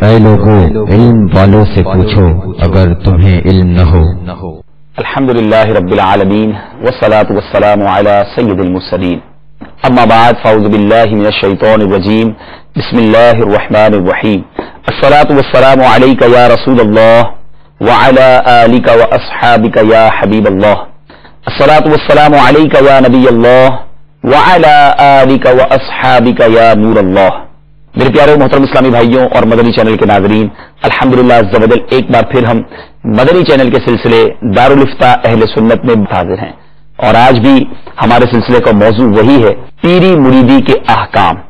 اے لوگو علم والوں سے پوچھو اگر تمہیں علم نہ ہو۔ الحمدللہ رب العالمین والصلاة والسلام علی سید المرسلین، اما بعد فاعوذ باللہ من الشیطان الرجیم، بسم اللہ الرحمن الرحیم۔ الصلاة والسلام علیک یا رسول اللہ وعلی آلک واصحابک یا حبیب اللہ، الصلاة والسلام علیک یا نبی اللہ وعلی آلک واصحابک یا نور اللہ۔ میرے پیارے محترم اسلامی بھائیوں اور مدنی چینل کے ناظرین، الحمدللہ عز و جل ایک بار پھر ہم مدنی چینل کے سلسلے دارالافتاء اہل سنت میں حاضر ہیں، اور آج بھی ہمارے سلسلے کا موضوع وہی ہے، پیری مریدی کے احکام۔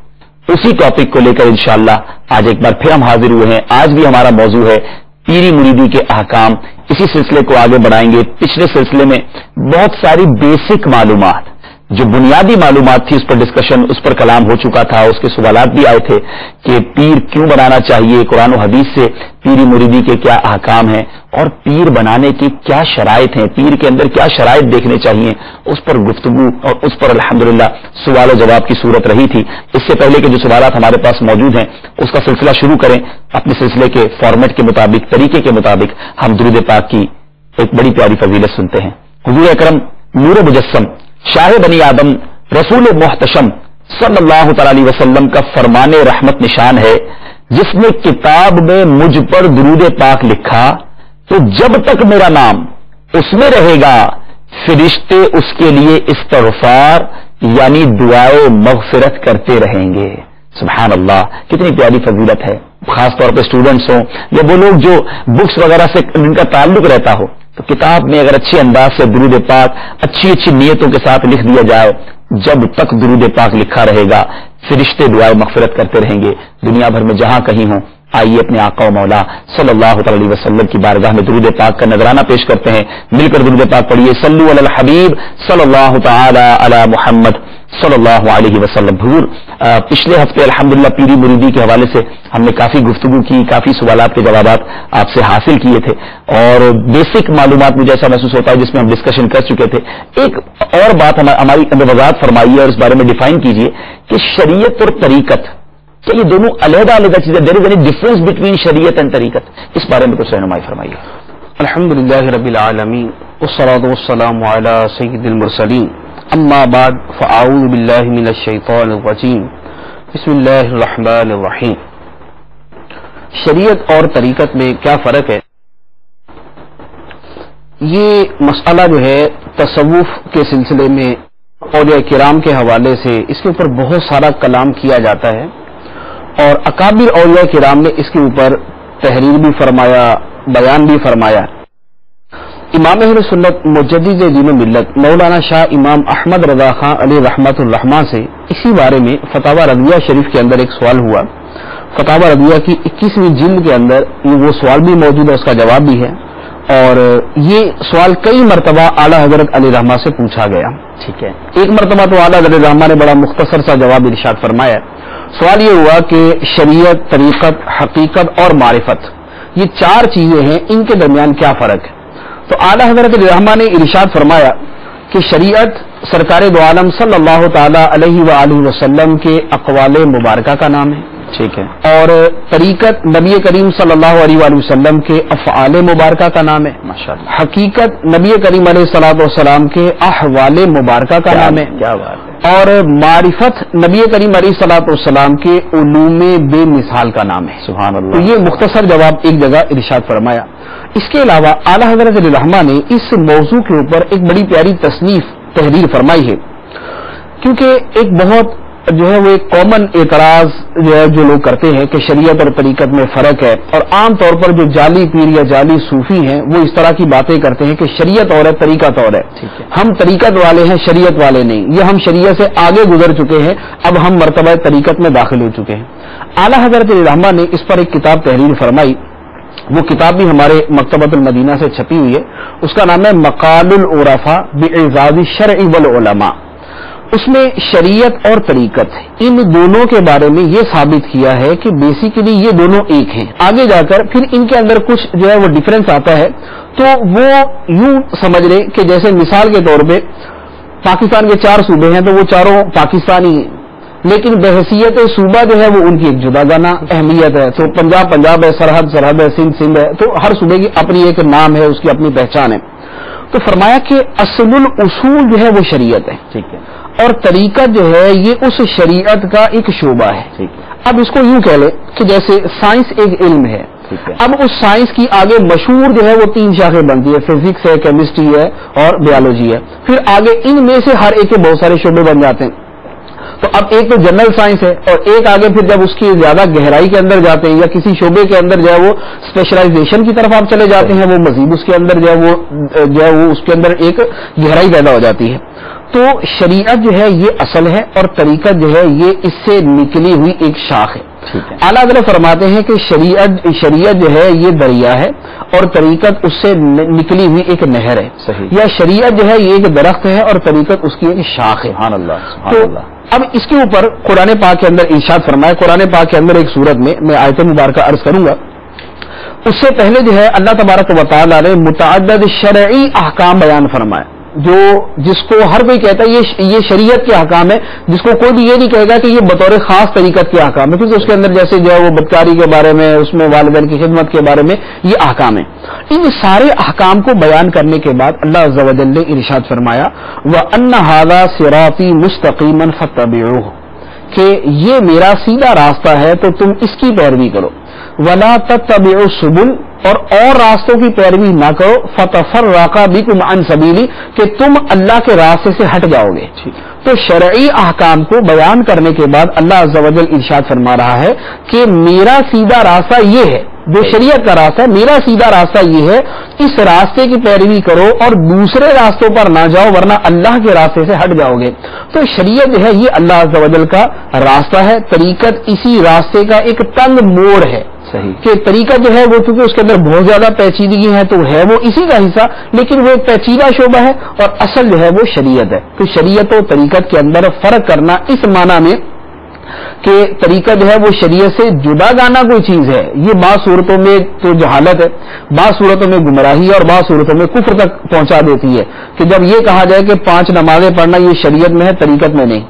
اسی ٹاپک کو لے کر انشاءاللہ آج ایک بار پھر ہم حاضر ہوئے ہیں۔ آج بھی ہمارا موضوع ہے پیری مریدی کے احکام۔ اسی سلسلے کو آگے بڑھائیں گے۔ پچھلے سلسلے میں بہت ساری بیسک معلومات، جو بنیادی معلومات تھی، اس پر ڈسکشن، اس پر کلام ہو چکا تھا۔ اس کے سوالات بھی آئے تھے کہ پیر کیوں بنانا چاہیے، قرآن و حدیث سے پیری مریدی کے کیا احکام ہیں، اور پیر بنانے کی کیا شرائط ہیں، پیر کے اندر کیا شرائط دیکھنے چاہیے، اس پر گفتگو اور اس پر الحمدللہ سوال و جواب کی صورت رہی تھی۔ اس سے پہلے کہ جو سوالات ہمارے پاس موجود ہیں اس کا سلسلہ شروع کریں، اپنے سلسلے کے فارمیٹ کے مطابق، طریقے کے مطابق ہم درود پاک کی ایک بڑی پیاری فضیلت سنتے ہیں۔ حضور اکرم نور مجسم شاہ بنی آدم رسول محتشم صلی اللہ تعالی علیہ وسلم کا فرمان رحمت نشان ہے، جس نے کتاب میں مجھ پر درود پاک لکھا تو جب تک میرا نام اس میں رہے گا فرشتے اس کے لیے استغفار یعنی دعائے مغفرت کرتے رہیں گے۔ سبحان اللہ، کتنی پیاری فضیلت ہے۔ خاص طور پہ اسٹوڈنٹس ہوں یا وہ لوگ جو بکس وغیرہ سے ان کا تعلق رہتا ہو، تو کتاب میں اگر اچھے انداز سے درود پاک اچھی اچھی نیتوں کے ساتھ لکھ دیا جائے، جب تک درود پاک لکھا رہے گا فرشتے دعائے مغفرت کرتے رہیں گے، دنیا بھر میں جہاں کہیں ہوں۔ آئیے اپنے آقا و مولا صلی اللہ تعالی علیہ وسلم کی بارگاہ میں درود پاک کا نذرانہ پیش کرتے ہیں۔ مل کر درود پاک پڑھیے، صلو علی الحبیب صلی اللہ تعالی علی محمد صلی اللہ علیہ وسلم۔ حضور پچھلے ہفتے الحمدللہ پیری مریدی کے حوالے سے ہم نے کافی گفتگو کی، کافی سوالات کے جوابات آپ سے حاصل کیے تھے، اور بیسک معلومات مجھے ایسا محسوس ہوتا ہے جس میں ہم ڈسکشن کر چکے تھے۔ ایک اور بات ہماری وضاحت فرمائیے اور اس بارے میں ڈیفائن کیجیے کہ شریعت اور طریقت، کیا یہ دونوں علیحدہ علیحدہ چیزیں؟ دیر از اینی ڈفرنس بٹوین شریعت اینڈ طریقت؟ اس بارے میں کچھ رہنمائی فرمائیے۔ الحمدللہ رب العالمین والصلاة والسلام علی سید المرسلین، اما بعد فاعوذ باللہ من الشیطان الرجیم، بسم اللہ الرحمن الرحیم۔ شریعت اور طریقت میں کیا فرق ہے؟ یہ مسئلہ جو ہے تصوف کے سلسلے میں اولیاء کرام کے حوالے سے اس کے اوپر بہت سارا کلام کیا جاتا ہے، اور اکابر اولیاء کرام نے اس کے اوپر تحریر بھی فرمایا، بیان بھی فرمایا۔ امام اہل سنت مجدد دین و ملت مولانا شاہ امام احمد رضا خان علیہ رحمت الرحمٰ سے اسی بارے میں فتاوی رضویہ شریف کے اندر ایک سوال ہوا۔ فتاوی رضویہ کی 21ویں جلد کے اندر وہ سوال بھی موجود ہے، اس کا جواب بھی ہے، اور یہ سوال کئی مرتبہ اعلیٰ حضرت علیہ رحمٰ سے پوچھا گیا۔ ٹھیک ہے، ایک مرتبہ تو اعلیٰ حضرت رحمٰ نے بڑا مختصر سا جواب ارشاد فرمایا۔ سوال یہ ہوا کہ شریعت، طریقت، حقیقت اور معرفت، یہ چار چیزیں ہیں، ان کے درمیان کیا فرق ہے؟ تو اعلیٰ حضرت رحمٰ نے ارشاد فرمایا کہ شریعت سرکار دو عالم صلی اللہ تعالی علیہ وآلہ وسلم کے اقوال مبارکہ کا نام ہے، ٹھیک ہے، اور طریقت نبی کریم صلی اللہ علیہ وآلہ وسلم کے افعال مبارکہ کا نام ہے، ماشاءاللہ۔ حقیقت نبی کریم علیہ الصلوۃ والسلام کے احوال مبارکہ کا نام ہے، کیا بات ہے، اور معرفت نبی کریم علیہ الصلوۃ والسلام کے علوم بے مثال کا نام ہے، سبحان اللہ۔ تو یہ مختصر جواب ایک جگہ ارشاد فرمایا۔ اس کے علاوہ اعلیٰ حضرت رحمٰ نے اس موضوع کے اوپر ایک بڑی پیاری تصنیف تحریر فرمائی ہے، کیونکہ ایک بہت جو ہے وہ ایک کامن اعتراض جو ہے جو لوگ کرتے ہیں کہ شریعت اور طریقت میں فرق ہے، اور عام طور پر جو جعلی پیر یا جعلی صوفی ہیں وہ اس طرح کی باتیں کرتے ہیں کہ شریعت اور ہے، طریقت اور ہے، ہم طریقت والے ہیں، شریعت والے نہیں، یہ ہم شریعت سے آگے گزر چکے ہیں، اب ہم مرتبہ طریقت میں داخل ہو چکے ہیں۔ اعلیٰ حضرت رحمٰ نے اس پر ایک کتاب تحریر فرمائی، وہ کتاب بھی ہمارے مکتبۃ المدینہ سے چھپی ہوئی ہے، اس کا نام ہے مقال العرفاء باعزاز الشرع والعلماء۔ اس میں شریعت اور طریقت ان دونوں کے بارے میں یہ ثابت کیا ہے کہ بیسیکلی یہ دونوں ایک ہیں۔ آگے جا کر پھر ان کے اندر کچھ جو ہے وہ ڈفرینس آتا ہے، تو وہ یوں سمجھ لیں کہ جیسے مثال کے طور پہ پاکستان کے 4 صوبے ہیں تو وہ چاروں پاکستانی ہیں، لیکن بحیثیت صوبہ جو ہے وہ ان کی ایک جدا گانا اہمیت ہے. تو پنجاب پنجاب ہے، سرحد سرحد ہے، سندھ سندھ ہے، تو ہر صوبے کی اپنی ایک نام ہے، اس کی اپنی پہچان ہے. تو فرمایا کہ اصل الاصول جو ہے وہ شریعت ہے، ٹھیک ہے، اور طریقت جو ہے یہ اس شریعت کا ایک شعبہ ہے. ٹھیک ہے، اب اس کو یوں کہہ لیں کہ جیسے سائنس ایک علم ہے، ٹھیک ہے، اب اس سائنس کی آگے مشہور جو ہے وہ 3 شاخیں بنتی ہے، فزکس ہے، کیمسٹری ہے اور بیالوجی ہے. پھر آگے ان میں سے ہر ایک کے بہت سارے شعبے بن جاتے ہیں. تو اب ایک تو جنرل سائنس ہے، اور ایک آگے پھر جب اس کی زیادہ گہرائی کے اندر جاتے ہیں یا کسی شعبے کے اندر جو ہے وہ اسپیشلائزیشن کی طرف آپ چلے جاتے ہیں، وہ مزید اس کے اندر جو ہے وہ اس کے اندر ایک گہرائی پیدا ہو جاتی ہے. تو شریعت جو ہے یہ اصل ہے، اور طریقت جو ہے یہ اس سے نکلی ہوئی ایک شاخ ہے. اعلیٰ حضرت فرماتے ہیں کہ شریعت جو ہے یہ دریا ہے، اور طریقت اس سے نکلی ہوئی ایک نہر ہے. صحیح. یا شریعت جو ہے یہ ایک درخت ہے، اور طریقت اس کی ایک شاخ ہے. سبحان اللہ، سبحان تو اللہ. اب اس کے اوپر قرآن پاک کے اندر ارشاد فرمایا. قرآن پاک کے اندر ایک سورت میں آیت مبارکہ عرض کروں گا. اس سے پہلے جو ہے اللہ تبارک و تعالیٰ نے متعدد شرعی احکام بیان فرمائے، جس کو ہر کوئی کہتا ہے یہ شریعت کے احکام ہے، جس کو کوئی بھی یہ نہیں کہے گا کہ یہ بطور خاص طریقت کے احکام ہے، کیونکہ اس کے اندر جیسے جو ہے وہ بدکاری کے بارے میں، اس میں والدین کی خدمت کے بارے میں یہ احکام ہے. ان سارے احکام کو بیان کرنے کے بعد اللہ عز و جل نے ارشاد فرمایا وَأَنَّ هَذَا صِرَاطِي مُسْتَقِيمًا فَاتَّبِعُوهُ، کہ یہ میرا سیدھا راستہ ہے تو تم اس کی پیروی کرو. وَلَا تَتَّبِعُوا السُّبُلَ، اور راستوں کی پیروی نہ کرو. فَتَفَرَّقَ بِكُمْ عَنْ سَبِيلِهِ، کہ تم اللہ کے راستے سے ہٹ جاؤ گے. تو شرعی احکام کو بیان کرنے کے بعد اللہ عز و جل ارشاد فرما رہا ہے کہ میرا سیدھا راستہ یہ ہے، جو شریعت کا راستہ ہے، میرا سیدھا راستہ یہ ہے، اس راستے کی پیروی کرو اور دوسرے راستوں پر نہ جاؤ، ورنہ اللہ کے راستے سے ہٹ جاؤ گے. تو شریعت جو ہے یہ اللہ عز و جل کا راستہ ہے. طریقت اسی راستے کا ایک تنگ موڑ ہے. صحیح. کہ طریقہ جو ہے وہ چونکہ اس کے اندر بہت زیادہ پیچیدگی ہے تو ہے وہ اسی کا حصہ، لیکن وہ ایک پیچیدہ شعبہ ہے، اور اصل جو ہے وہ شریعت ہے. تو شریعت و طریقت کے اندر فرق کرنا اس معنی میں کہ طریقہ جو ہے وہ شریعت سے جدا گانا کوئی چیز ہے، یہ بعض صورتوں میں تو جہالت ہے، بعض صورتوں میں گمراہی ہے، اور بعض صورتوں میں کفر تک پہنچا دیتی ہے. کہ جب یہ کہا جائے کہ 5 نمازیں پڑھنا یہ شریعت میں ہے، طریقت میں نہیں،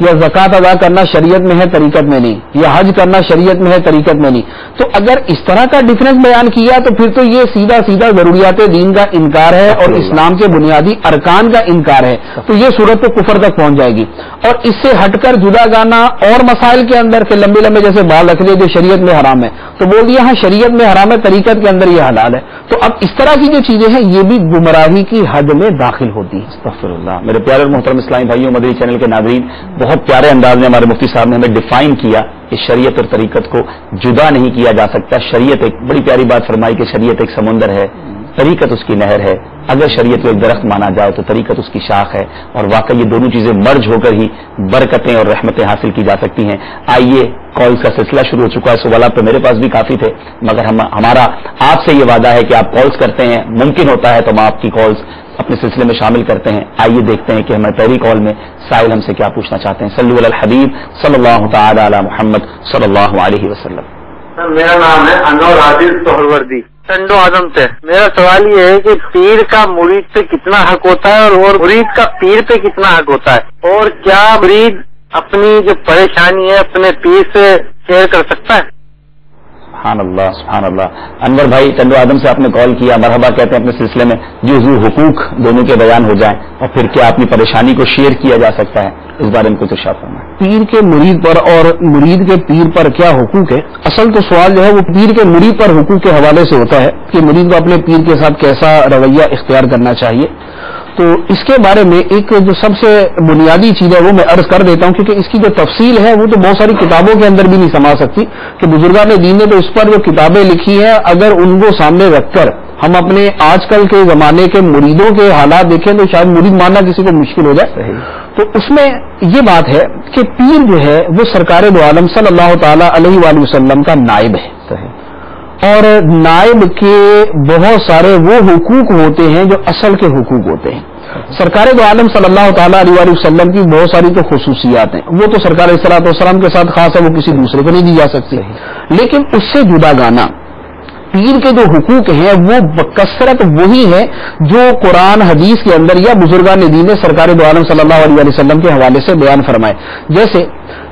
یا زکوٰۃ ادا کرنا شریعت میں ہے، طریقت میں نہیں، یا حج کرنا شریعت میں ہے، طریقت میں نہیں. تو اگر اس طرح کا ڈفرنس بیان کیا تو پھر تو یہ سیدھا سیدھا ضروریات دین کا انکار ہے اور اسلام کے بنیادی ارکان کا انکار ہے. تو یہ صورت تو کفر تک پہنچ جائے گی. اور اس سے ہٹ کر جدا گانا اور مسائل کے اندر کہ لمبے لمبے جیسے بال رکھ لے جو شریعت میں حرام ہے، تو بول دیا ہاں شریعت میں حرام ہے، طریقت کے اندر یہ حلال ہے. تو اب اس طرح کی جو چیزیں ہیں یہ بھی گمراہی کی حد میں داخل ہوتی ہیں. استغفر اللہ. میرے پیارے اور محترم اسلامی بھائیوں، مدنی چینل کے ناظرین، بہت پیارے انداز میں ہمارے مفتی صاحب نے ہمیں ڈیفائن کیا کہ شریعت اور طریقت کو جدا نہیں کیا جا سکتا. شریعت ایک بڑی پیاری بات فرمائی کہ شریعت ایک سمندر ہے، طریقت اس کی نہر ہے. اگر شریعت کو ایک درخت مانا جائے تو طریقت اس کی شاخ ہے، اور واقعی یہ دونوں چیزیں مرج ہو کر ہی برکتیں اور رحمتیں حاصل کی جا سکتی ہیں. آئیے، کالز کا سلسلہ شروع ہو چکا ہے. سوالات تو میرے پاس بھی کافی تھے، مگر ہمارا آپ سے یہ وعدہ ہے کہ آپ کالز کرتے ہیں، ممکن ہوتا ہے تو ہم آپ کی کالز اپنے سلسلے میں شامل کرتے ہیں. آئیے دیکھتے ہیں کہ ہمیں پہلی کال میں سائل ہم سے کیا پوچھنا چاہتے ہیں. صلو علی الحبیب صلی اللہ تعالی علی محمد صلی اللہ علیہ وسلم. سر میرا نام ہے انور عادل سہروردی، ٹنڈو اعظم سے. میرا سوال یہ ہے کہ پیر کا مرید پہ کتنا حق ہوتا ہے اور مرید کا پیر پہ کتنا حق ہوتا ہے، اور کیا مرید اپنی جو پریشانی ہے اپنے پیر سے شیئر کر سکتا ہے؟ سبحان اللہ، سبحان اللہ. انور بھائی ٹنڈو آدم سے آپ نے کال کیا، مرحبا کہتے ہیں اپنے سلسلے میں. جو حضور حقوق دونوں کے بیان ہو جائیں، اور پھر کیا اپنی پریشانی کو شیئر کیا جا سکتا ہے، اس بارے میں کچھ ارشاد فرمائیں. پیر کے مرید پر اور مرید کے پیر پر کیا حقوق ہے؟ اصل تو سوال جو ہے وہ پیر کے مرید پر حقوق کے حوالے سے ہوتا ہے کہ مرید کو اپنے پیر کے ساتھ کیسا رویہ اختیار کرنا چاہیے. تو اس کے بارے میں ایک جو سب سے بنیادی چیز ہے وہ میں عرض کر دیتا ہوں، کیونکہ اس کی جو تفصیل ہے وہ تو بہت ساری کتابوں کے اندر بھی نہیں سما سکتی. کہ بزرگان دین نے تو اس پر جو کتابیں لکھی ہیں، اگر ان کو سامنے رکھ کر ہم اپنے آج کل کے زمانے کے مریدوں کے حالات دیکھیں تو شاید مرید ماننا کسی کو مشکل ہو جائے. تو اس میں یہ بات ہے کہ پیر جو ہے وہ سرکار دو عالم صلی اللہ تعالی علیہ وآلہ وسلم کا نائب ہے، اور نائب کے بہت سارے وہ حقوق ہوتے ہیں جو اصل کے حقوق ہوتے ہیں. سرکار دو عالم صلی اللہ تعالیٰ علیہ وآلہ وسلم کی بہت ساری تو خصوصیات ہیں، وہ تو سرکار صلاۃ والسلام کے ساتھ خاص ہے، وہ کسی دوسرے کو نہیں دی جا سکتی. لیکن اس سے جدا گانا پیر کے جو حقوق ہیں وہ بکثرت وہی ہیں جو قرآن حدیث کے اندر یا بزرگان دین نے سرکار دو عالم صلی اللہ علیہ وسلم کے حوالے سے بیان فرمائے. جیسے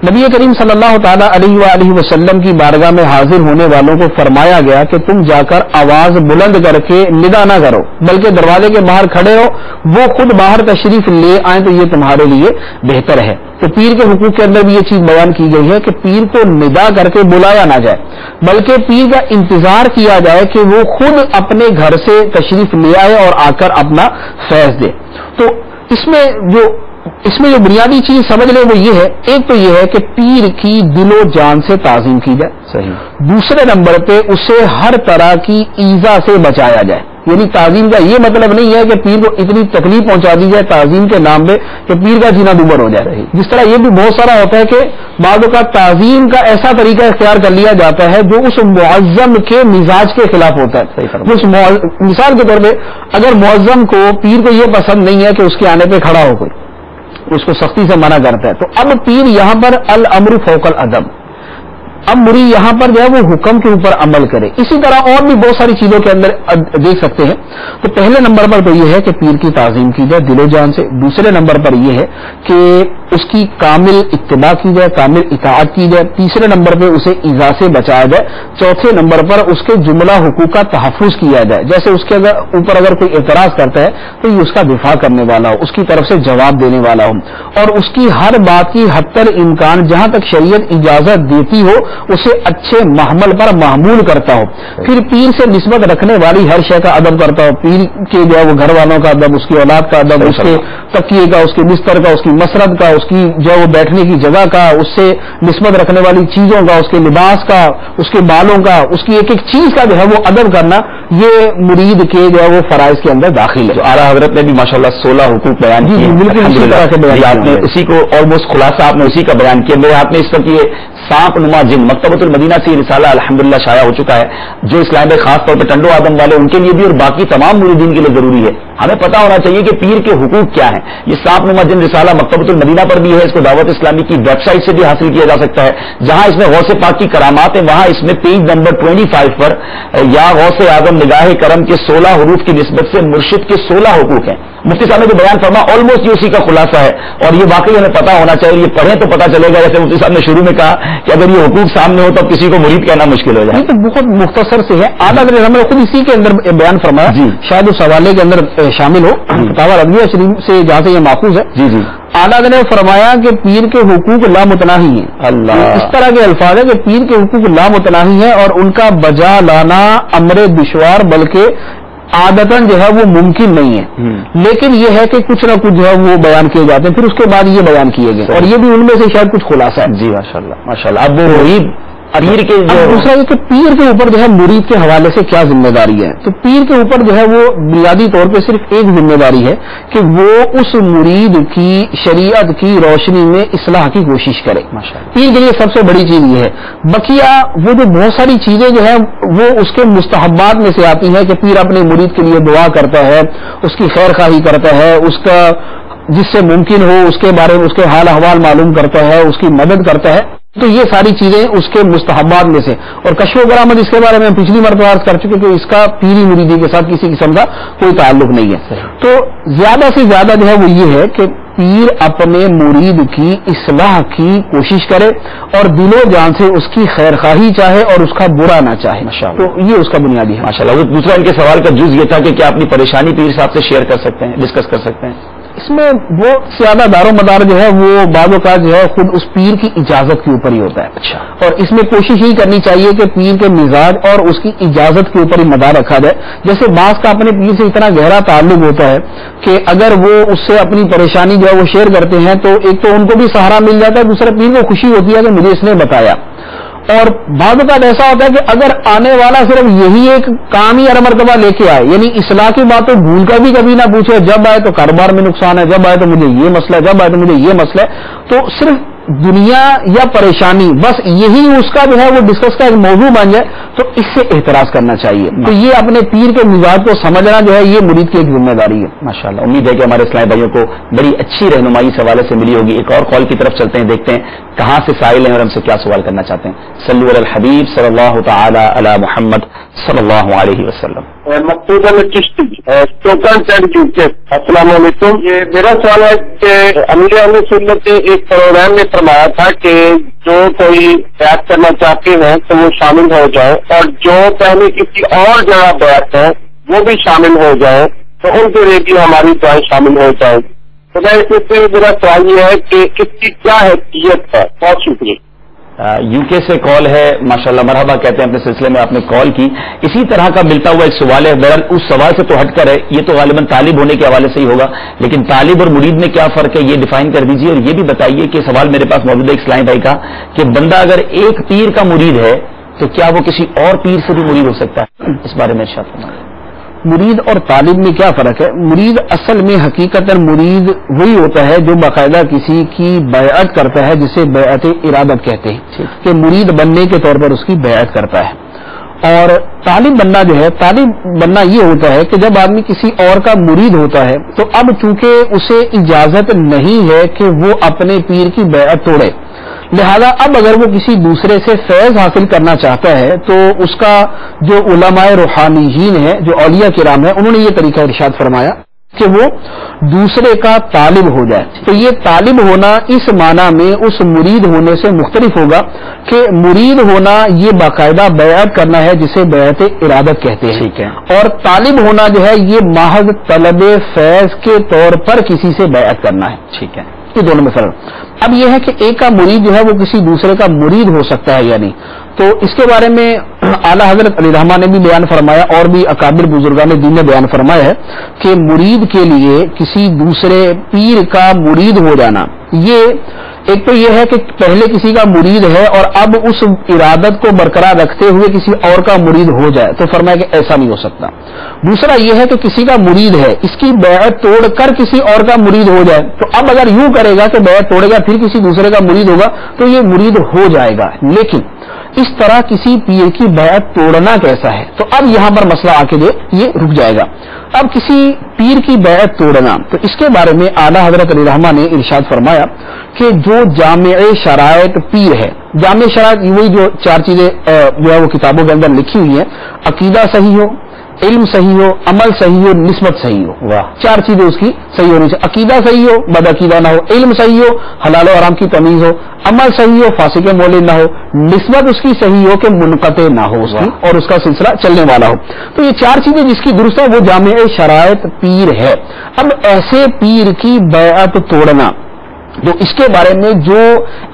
نبی کریم صلی اللہ تعالی علیہ وآلہ وسلم کی بارگاہ میں حاضر ہونے والوں کو فرمایا گیا کہ تم جا کر آواز بلند کر کے ندا نہ کرو بلکہ دروازے کے باہر کھڑے ہو, وہ خود باہر تشریف لے آئیں تو یہ تمہارے لیے بہتر ہے. تو پیر کے حقوق کے اندر بھی یہ چیز بیان کی گئی ہے کہ پیر کو ندا کر کے بلایا نہ جائے بلکہ پیر کا انتظار کیا جائے کہ وہ خود اپنے گھر سے تشریف لے آئے اور آ کر اپنا فیض دے. تو اس میں جو بنیادی چیز سمجھ لیں وہ یہ ہے, ایک تو یہ ہے کہ پیر کی دل و جان سے تعظیم کی جائے. صحیح. دوسرے نمبر پہ اسے ہر طرح کی ایذا سے بچایا جائے. یعنی تعظیم کا یہ مطلب نہیں ہے کہ پیر کو اتنی تکلیف پہنچا دی جائے تعظیم کے نام پہ کہ پیر کا جینا دوبر ہو جائے. جس طرح یہ بھی بہت سارا ہوتا ہے کہ بعض اوقات تعظیم کا ایسا طریقہ اختیار کر لیا جاتا ہے جو اس معظم کے مزاج کے خلاف ہوتا ہے. مثال کے طور پہ اگر معظم کو پیر کو یہ پسند نہیں ہے کہ اس کے آنے پہ کھڑا ہو کوئی, اس کو سختی سے منع کرتا ہے, تو اب پیر یہاں پر الامر فوق الادب, اب مرید یہاں پر جو ہے وہ حکم کے اوپر عمل کرے. اسی طرح اور بھی بہت ساری چیزوں کے اندر دیکھ سکتے ہیں. تو پہلے نمبر پر تو یہ ہے کہ پیر کی تعظیم کی جائے دل و جان سے. دوسرے نمبر پر یہ ہے کہ اس کی کامل اتباع کی جائے, کامل اطاعت کی جائے. تیسرے نمبر پہ اسے ایذا سے بچایا جائے. چوتھے نمبر پر اس کے جملہ حقوق کا تحفظ کیا جائے. جیسے اس کے اوپر اگر کوئی اعتراض کرتا ہے تو یہ اس کا دفاع کرنے والا ہو, اس کی طرف سے جواب دینے والا ہو, اور اس کی ہر بات کی حد تر امکان جہاں تک شریعت اجازت دیتی ہو اسے اچھے محمل پر معمول کرتا ہو. پھر پیر سے نسبت رکھنے والی ہر شے کا ادب کرتا ہو. پیر کے جو ہے وہ گھر والوں کا ادب, اس کی اولاد کا ادب, اس کے تکیے کا, اس کے بستر کا, اس کی مسرت کا, اس کی جو ہے وہ بیٹھنے کی جگہ کا, اس سے نسبت رکھنے والی چیزوں کا, اس کے لباس کا, اس کے بالوں کا, اس کی ایک ایک چیز کا جو ہے وہ ادب کرنا, یہ مرید کے جو ہے وہ فرائض کے اندر داخل ہے. اعلیٰ حضرت نے بھی ماشاءاللہ 16 حقوق بیان کیے. بالکل اسی طرح سے آپ نے اسی کو آلموسٹ خلاصہ آپ نے اسی کا بیان کیا. میرے ہاتھ میں اس وقت یہ سانپ نما جن مکتبۃ المدینہ سے رسالہ الحمدللہ شائع ہو چکا ہے, جو اسلام میں خاص طور پہ ٹنڈو آدم والے ان کے لیے بھی اور باقی تمام مریدین کے لیے ضروری ہے. ہمیں پتہ ہونا چاہیے کہ پیر کے حقوق کیا ہیں. یہ سانپ نما جن رسالہ مکتبۃ المدینہ پر بھی ہے, اس کو دعوت اسلامی کی ویب سائٹ سے بھی حاصل کیا جا سکتا ہے. جہاں اس میں غوث پاک کی کرامات ہیں وہاں اس میں پیج نمبر 25 پر یا غوث اعظم نگاہ کرم کے 16 حروف کی نسبت سے مرشد کے 16 حقوق ہیں. مفتی صاحب نے جو بیان فرما آلموسٹ یہ اسی کا خلاصہ ہے, اور یہ واقعی ہمیں پتا ہونا چاہیے. یہ پڑھیں تو پتا چلے گا. جیسے مفتی صاحب نے شروع میں کہا کہ اگر یہ حقوق سامنے ہو تو کسی کو مرید کہنا مشکل ہو جائے. یہ تو بہت مختصر سے ہے. اعلیٰ حضرت نے خود اسی کے اندر بیان فرمایا, جی شاید اس حوالے کے اندر شامل ہو فتاوی رضویہ شریف سے جہاں سے یہ ماخوذ ہے. جی جی اعلیٰ نے فرمایا کہ پیر کے حقوق لامتناہی ہیں. اللہ, اس طرح کے الفاظ ہیں کہ پیر کے حقوق لامتناہی ہیں اور ان کا بجا لانا امر دشوار بلکہ عادتاً جو ہے وہ ممکن نہیں ہے. لیکن یہ ہے کہ کچھ نہ کچھ جو ہے وہ بیان کیے جاتے ہیں, پھر اس کے بعد یہ بیان کیے گئے, اور یہ بھی ان میں سے شاید کچھ خلاصہ ہے. جی ماشاءاللہ ماشاءاللہ. اب وہ مرید پیر کے دوسرا یہ کہ پیر کے اوپر جو ہے مرید کے حوالے سے کیا ذمہ داری ہے. تو پیر کے اوپر جو ہے وہ بنیادی طور پہ صرف ایک ذمہ داری ہے کہ وہ اس مرید کی شریعت کی روشنی میں اصلاح کی کوشش کرے. پیر کے لیے سب سے بڑی چیز یہ ہے. بقیہ وہ جو بہت ساری چیزیں جو ہیں وہ اس کے مستحبات میں سے آتی ہیں کہ پیر اپنے مرید کے لیے دعا کرتا ہے, اس کی خیر خواہی کرتا ہے, اس کا جس سے ممکن ہو اس کے بارے میں اس کے حال احوال معلوم کرتا ہے, اس کی مدد کرتا ہے. تو یہ ساری چیزیں اس کے مستحبات میں سے. اور کشف و کرامت اس کے بارے میں پچھلی مرتبہ عرض کر چکے کہ اس کا پیری مریدی کے ساتھ کسی قسم کا کوئی تعلق نہیں ہے. تو زیادہ سے زیادہ جو ہے وہ یہ ہے کہ پیر اپنے مرید کی اصلاح کی کوشش کرے اور دل و جان سے اس کی خیر خواہی چاہے اور اس کا برا نہ چاہے. تو یہ اس کا بنیادی ہے. ماشاءاللہ. دوسرا ان کے سوال کا جز یہ تھا کہ کیا اپنی پریشانی پیر صاحب سے شیئر کر سکتے ہیں, ڈسکس کر سکتے ہیں؟ اس میں وہ زیادہ دار و مدار جو ہے وہ بعض اوقات جو ہے خود اس پیر کی اجازت کے اوپر ہی ہوتا ہے. اچھا. اور اس میں کوشش یہی کرنی چاہیے کہ پیر کے مزاج اور اس کی اجازت کے اوپر ہی مدار رکھا جائے. جیسے بعض کا اپنے پیر سے اتنا گہرا تعلق ہوتا ہے کہ اگر وہ اس سے اپنی پریشانی جو ہے وہ شیئر کرتے ہیں تو ایک تو ان کو بھی سہارا مل جاتا ہے, دوسرے پیر کو خوشی ہوتی ہے کہ مجھے اس نے بتایا. اور بعض اوقات ایسا ہوتا ہے کہ اگر آنے والا صرف یہی ایک کام ہی ہر مرتبہ لے کے آئے, یعنی اصلاح کی بات تو بھول کر بھی کبھی نہ پوچھے, جب آئے تو کاروبار میں نقصان ہے, جب آئے تو مجھے یہ مسئلہ ہے, جب آئے تو مجھے یہ مسئلہ ہے, تو صرف دنیا یا پریشانی بس یہی اس کا جو ہے وہ ڈسکس کا ایک موضوع بن جائے تو اس سے احتراز کرنا چاہیے. تو یہ اپنے پیر کے مزاج کو سمجھنا جو ہے یہ مرید کی ایک ذمہ داری ہے. ماشاءاللہ. امید ہے کہ ہمارے اسلامی بھائیوں کو بڑی اچھی رہنمائی اس حوالے سے ملی ہوگی. ایک اور کال کی طرف چلتے ہیں, دیکھتے ہیں کہاں سے سائل ہیں اور ہم سے کیا سوال کرنا چاہتے ہیں. صلو علی الحبیب صلی اللہ تعالی علی محمد صلی اللہ علیہ وسلم. مقصود چشتی السلام علیکم. یہ میرا سوال ہے کہ امیر اہل سنت نے ایک پروگرام میں فرمایا تھا کہ جو کوئی بیعت کرنا چاہتے ہیں تو وہ شامل ہو جائے, اور جو پہلے کسی اور جگہ بیعت ہے وہ بھی شامل ہو جائے, تو ان کے لیے بھی ہماری دعائیں شامل ہو جائیں. تو میں اس سے میرا سوال یہ ہے کہ اس کی کیا حیثیت ہے. بہت شکریہ. یو کے سے کال ہے. ماشاءاللہ, مرحبا کہتے ہیں. اپنے سلسلے میں آپ نے کال کی, اسی طرح کا ملتا ہوا ایک سوال ہے. بہرحال اس سوال سے تو ہٹ کر ہے, یہ تو غالباً طالب ہونے کے حوالے سے ہی ہوگا, لیکن طالب اور مرید میں کیا فرق ہے یہ ڈیفائن کر دیجیے. اور یہ بھی بتائیے کہ سوال میرے پاس موجود ہے اسلامی بھائی کا کہ بندہ اگر ایک پیر کا مرید ہے تو کیا وہ کسی اور پیر سے بھی مرید ہو سکتا ہے؟ اس بارے میں ارشاد فرمائیں. مرید اور طالب میں کیا فرق ہے؟ مرید اصل میں حقیقت مرید وہی ہوتا ہے جو باقاعدہ کسی کی بیعت کرتا ہے, جسے بیعت ارادت کہتے ہیں, کہ مرید بننے کے طور پر اس کی بیعت کرتا ہے. اور طالب بننا جو ہے, طالب بننا یہ ہوتا ہے کہ جب آدمی کسی اور کا مرید ہوتا ہے تو اب چونکہ اسے اجازت نہیں ہے کہ وہ اپنے پیر کی بیعت توڑے, لہذا اب اگر وہ کسی دوسرے سے فیض حاصل کرنا چاہتا ہے تو اس کا جو علماء روحانیین ہیں, جو اولیاء کرام ہیں, انہوں نے یہ طریقہ ارشاد فرمایا کہ وہ دوسرے کا طالب ہو جائے. تو یہ طالب ہونا اس معنی میں اس مرید ہونے سے مختلف ہوگا کہ مرید ہونا یہ باقاعدہ بیعت کرنا ہے جسے بیعت ارادت کہتے ہیں. ٹھیک ہے. اور طالب ہونا جو ہے یہ محض طلب فیض کے طور پر کسی سے بیعت کرنا ہے. ٹھیک ہے. یہ دونوں میں فرق. اب یہ ہے کہ ایک کا مرید جو ہے وہ کسی دوسرے کا مرید ہو سکتا ہے یا نہیں, تو اس کے بارے میں اعلیٰ حضرت علی رحمٰ نے بھی بیان فرمایا اور بھی اکابر بزرگان دین نے بیان فرمایا ہے کہ مرید کے لیے کسی دوسرے پیر کا مرید ہو جانا, یہ ایک تو یہ ہے کہ پہلے کسی کا مرید ہے اور اب اس ارادت کو برقرار رکھتے ہوئے کسی اور کا مرید ہو جائے, تو فرمایا کہ ایسا نہیں ہو سکتا. دوسرا یہ ہے کہ کسی کا مرید ہے, اس کی بیعت توڑ کر کسی اور کا مرید ہو جائے, تو اب اگر یوں کرے گا کہ بیعت توڑے گا پھر کسی دوسرے کا مرید ہوگا تو یہ مرید ہو جائے گا. لیکن اس طرح کسی پیر کی بیعت توڑنا کیسا ہے, تو اب یہاں پر مسئلہ آ کے یہ رک جائے گا. اب کسی پیر کی بیعت توڑنا, تو اس کے بارے میں اعلیٰ حضرت علی رحمٰ نے ارشاد فرمایا کہ جو جامع شرائط پیر ہے, جامع شرائط وہی جو چار چیزیں جو ہے وہ کتابوں کے اندر لکھی ہوئی ہیں, عقیدہ صحیح ہو, علم صحیح ہو, عمل صحیح ہو, نسبت صحیح ہو. واہ, چار چیزیں اس کی صحیح ہونی چاہیے. عقیدہ صحیح ہو, بد عقیدہ نہ ہو, علم صحیح ہو, حلال و حرام کی تمیز ہو, عمل صحیح ہو, فاسق مولد نہ ہو, نسبت اس کی صحیح ہو کہ منقطع نہ ہو اس کی اور اس کا سلسلہ چلنے والا ہو. تو یہ چار چیزیں جس کی درست ہے وہ جامع شرائط پیر ہے. اب ایسے پیر کی بیعت توڑنا, تو اس کے بارے میں جو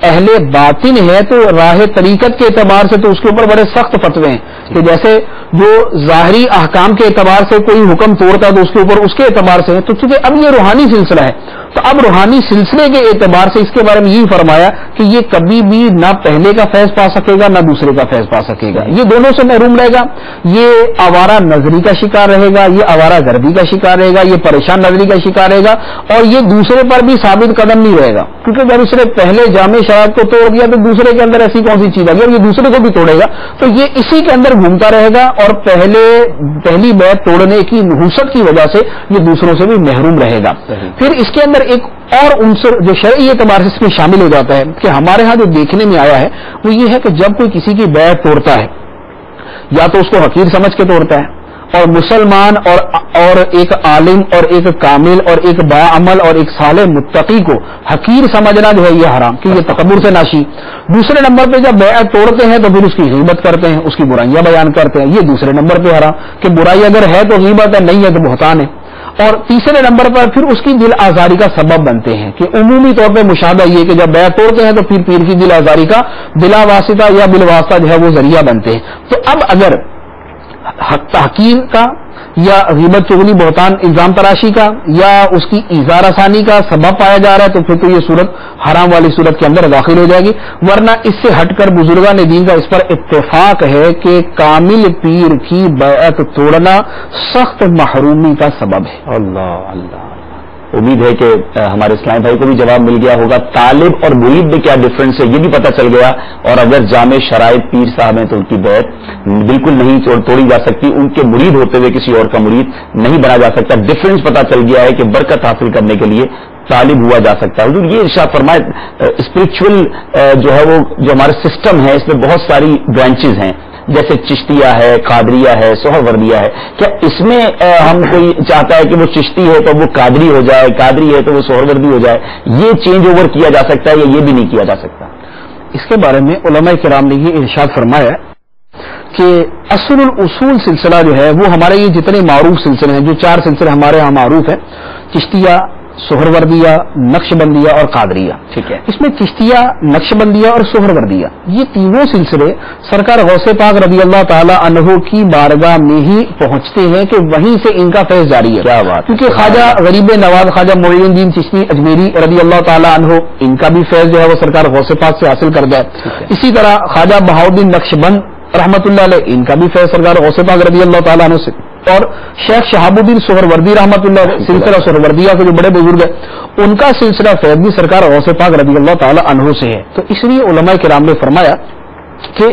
اہل باطن ہے تو راہ طریقت کے اعتبار سے تو اس کے اوپر بڑے سخت فتوے ہیں کہ جیسے جو ظاہری احکام کے اعتبار سے کوئی حکم توڑتا ہے تو اس کے اوپر اس کے اعتبار سے ہے. تو چونکہ اب یہ روحانی سلسلہ ہے تو اب روحانی سلسلے کے اعتبار سے اس کے بارے میں یہی فرمایا کہ یہ کبھی بھی نہ پہلے کا فیض پا سکے گا نہ دوسرے کا فیض پا سکے گا, یہ دونوں سے محروم رہے گا, یہ آوارہ نظری کا شکار رہے گا, یہ آوارہ گردی کا شکار رہے گا, یہ پریشان نظری کا شکار رہے گا, اور یہ دوسرے پر بھی ثابت قدم نہیں رہے گا. کیونکہ جب اس نے پہلے جامع شرائط کو توڑ دیا تو دوسرے کے اندر ایسی کون سی چیز آ گئی, یہ دوسرے کو بھی توڑے گا تو یہ اسی کے اندر گھومتا رہے گا, اور پہلی بیعت توڑنے کی نحوست کی وجہ سے یہ دوسروں سے بھی محروم رہے گا. پھر اس کے اندر ایک اور عنصر جو شرعی اعتبار سے اس میں شامل ہو جاتا ہے کہ ہمارے ہاں جو دیکھنے میں آیا ہے وہ یہ ہے کہ جب کوئی کسی کی بیعت توڑتا ہے یا تو اس کو حقیر سمجھ کے توڑتا ہے, اور مسلمان اور ایک عالم اور ایک کامل اور ایک باعمل اور ایک صالح متقی کو حقیر سمجھنا جو ہے یہ حرام, کہ یہ تکبر سے ناشی. دوسرے نمبر پہ جب بیعت توڑتے ہیں تو پھر اس کی غیبت کرتے ہیں, اس کی برائیاں بیان کرتے ہیں, یہ دوسرے نمبر پہ حرام کہ برائی اگر ہے تو غیبت ہے, نہیں ہے تو بہتان ہے. اور تیسرے نمبر پر پھر اس کی دل آزاری کا سبب بنتے ہیں کہ عمومی طور پہ مشاہدہ یہ کہ جب بیعت توڑتے ہیں تو پھر پیر کی دل آزاری کا بلا واسطہ یا بالواسطہ جو ہے وہ ذریعہ بنتے ہیں. تو اب اگر تحقیر کا یا غیبت چغلی بہتان الزام تراشی کا یا اس کی ایذا رسانی کا سبب پایا جا رہا ہے تو پھر تو یہ صورت حرام والی صورت کے اندر داخل ہو جائے گی. ورنہ اس سے ہٹ کر بزرگان دین کا اس پر اتفاق ہے کہ کامل پیر کی بیعت توڑنا سخت محرومی کا سبب ہے. اللہ اللہ. امید ہے کہ ہمارے اسلام بھائی کو بھی جواب مل گیا ہوگا. طالب اور مرید میں کیا ڈفرنس ہے یہ بھی پتہ چل گیا, اور اگر جامع شرائط پیر صاحب ہیں تو ان کی بیعت بالکل نہیں توڑی جا سکتی, ان کے مرید ہوتے ہوئے کسی اور کا مرید نہیں بنا جا سکتا. ڈفرنس پتہ چل گیا ہے کہ برکت حاصل کرنے کے لیے طالب ہوا جا سکتا ہے. حضور یہ ارشاد فرمائے, اسپرچل جو ہے وہ جو ہمارا سسٹم ہے اس میں بہت ساری برانچز ہیں, جیسے چشتیہ ہے, قادریہ ہے, سہروردیہ ہے. کیا اس میں ہم کوئی چاہتا ہے کہ وہ چشتی ہے تو وہ قادری ہو جائے, قادری ہے تو وہ سہروردی ہو جائے, یہ چینج اوور کیا جا سکتا ہے یا یہ بھی نہیں کیا جا سکتا؟ اس کے بارے میں علماء کرام نے یہ ارشاد فرمایا کہ اصل الاصول سلسلہ جو ہے وہ ہمارے یہ جتنے معروف سلسلے ہیں, جو 4 سلسلے ہمارے یہاں معروف ہیں, چشتیہ, سہروردیہ, نقش بندیہ اور قادریہ. ٹھیک ہے. اس میں چشتیہ, نقش بندیہ اور سہروردیہ یہ تینوں سلسلے سرکار غوث پاک رضی اللہ تعالی عنہ کی بارگاہ میں ہی پہنچتے ہیں کہ وہیں سے ان کا فیض جاری ہے. کیا بات, کیونکہ خواجہ غریب نواز خواجہ معین الدین چشتی اجمیری رضی اللہ تعالی عنہ ان کا بھی فیض جو ہے وہ سرکار غوث پاک سے حاصل کر گئے. اسی طرح خواجہ بہاؤالدین نقش بند رحمۃ اللہ علیہ ان کا بھی فیض سرکار غوث پاک رضی اللہ تعالیٰ عنہ سے, اور شیخ شہاب الدین سہروردی رحمۃ اللہ علیہ سلسلہ سہروردیہ کے جو بڑے بزرگ ہیں ان کا سلسلہ فیض بھی سرکار غوث پاک رضی اللہ تعالیٰ عنہ سے ہے. تو اس لیے علماء کرام نے فرمایا کہ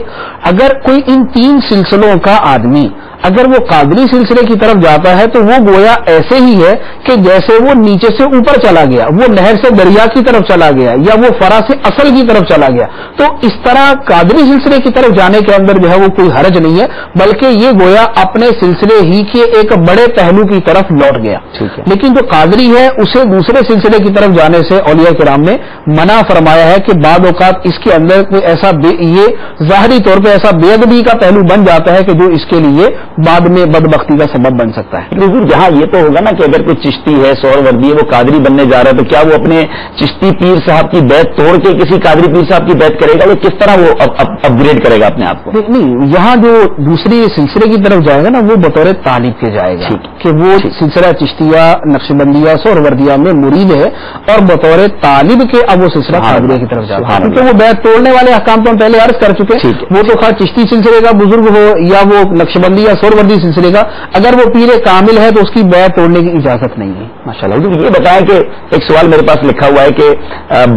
اگر کوئی ان 3 سلسلوں کا آدمی اگر وہ قادری سلسلے کی طرف جاتا ہے تو وہ گویا ایسے ہی ہے کہ جیسے وہ نیچے سے اوپر چلا گیا, وہ نہر سے دریا کی طرف چلا گیا یا وہ فرا سے اصل کی طرف چلا گیا. تو اس طرح قادری سلسلے کی طرف جانے کے اندر جو ہے وہ کوئی حرج نہیں ہے, بلکہ یہ گویا اپنے سلسلے ہی کے ایک بڑے پہلو کی طرف لوٹ گیا. لیکن جو قادری ہے اسے دوسرے سلسلے کی طرف جانے سے اولیاء کرام نے منع فرمایا ہے کہ بعض اوقات اس کے اندر کوئی ایسا یہ ظاہری طور پہ ایسا بے ادبی کا پہلو بن جاتا ہے کہ جو اس کے لیے بعد میں بدبختی کا سبب بن سکتا ہے. حضور یہاں یہ تو ہوگا نا کہ اگر کوئی چشتی ہے, سہروردی ہے, وہ قادری بننے جا رہا ہے تو کیا وہ اپنے چشتی پیر صاحب کی بیعت توڑ کے کسی قادری پیر صاحب کی بیعت کرے گا, وہ کس طرح وہ اپ گریڈ کرے گا اپنے آپ کو؟ نہیں, یہاں جو دوسری سلسلے کی طرف جائے گا نا وہ بطور طالب کے جائے گا کہ وہ سلسلہ چشتیہ, نقش بندیہ, سہروردیہ میں مرید ہے اور بطور طالب کے اب وہ سلسلہ قادریہ کی طرف جائے گا, کیونکہ وہ بیعت توڑنے والے احکام تو ہم پہلے عرض کر چکے. وہ تو خواہ چشتی سلسلے کا بزرگ ہو یا وہ نقش بندی یا سہروردی سلسلے کا, اگر وہ پیر کامل ہے تو اس کی بیعت توڑنے کی اجازت نہیں ہے. ماشاءاللہ. حضور یہ بتائیں کہ ایک سوال میرے پاس لکھا ہوا ہے کہ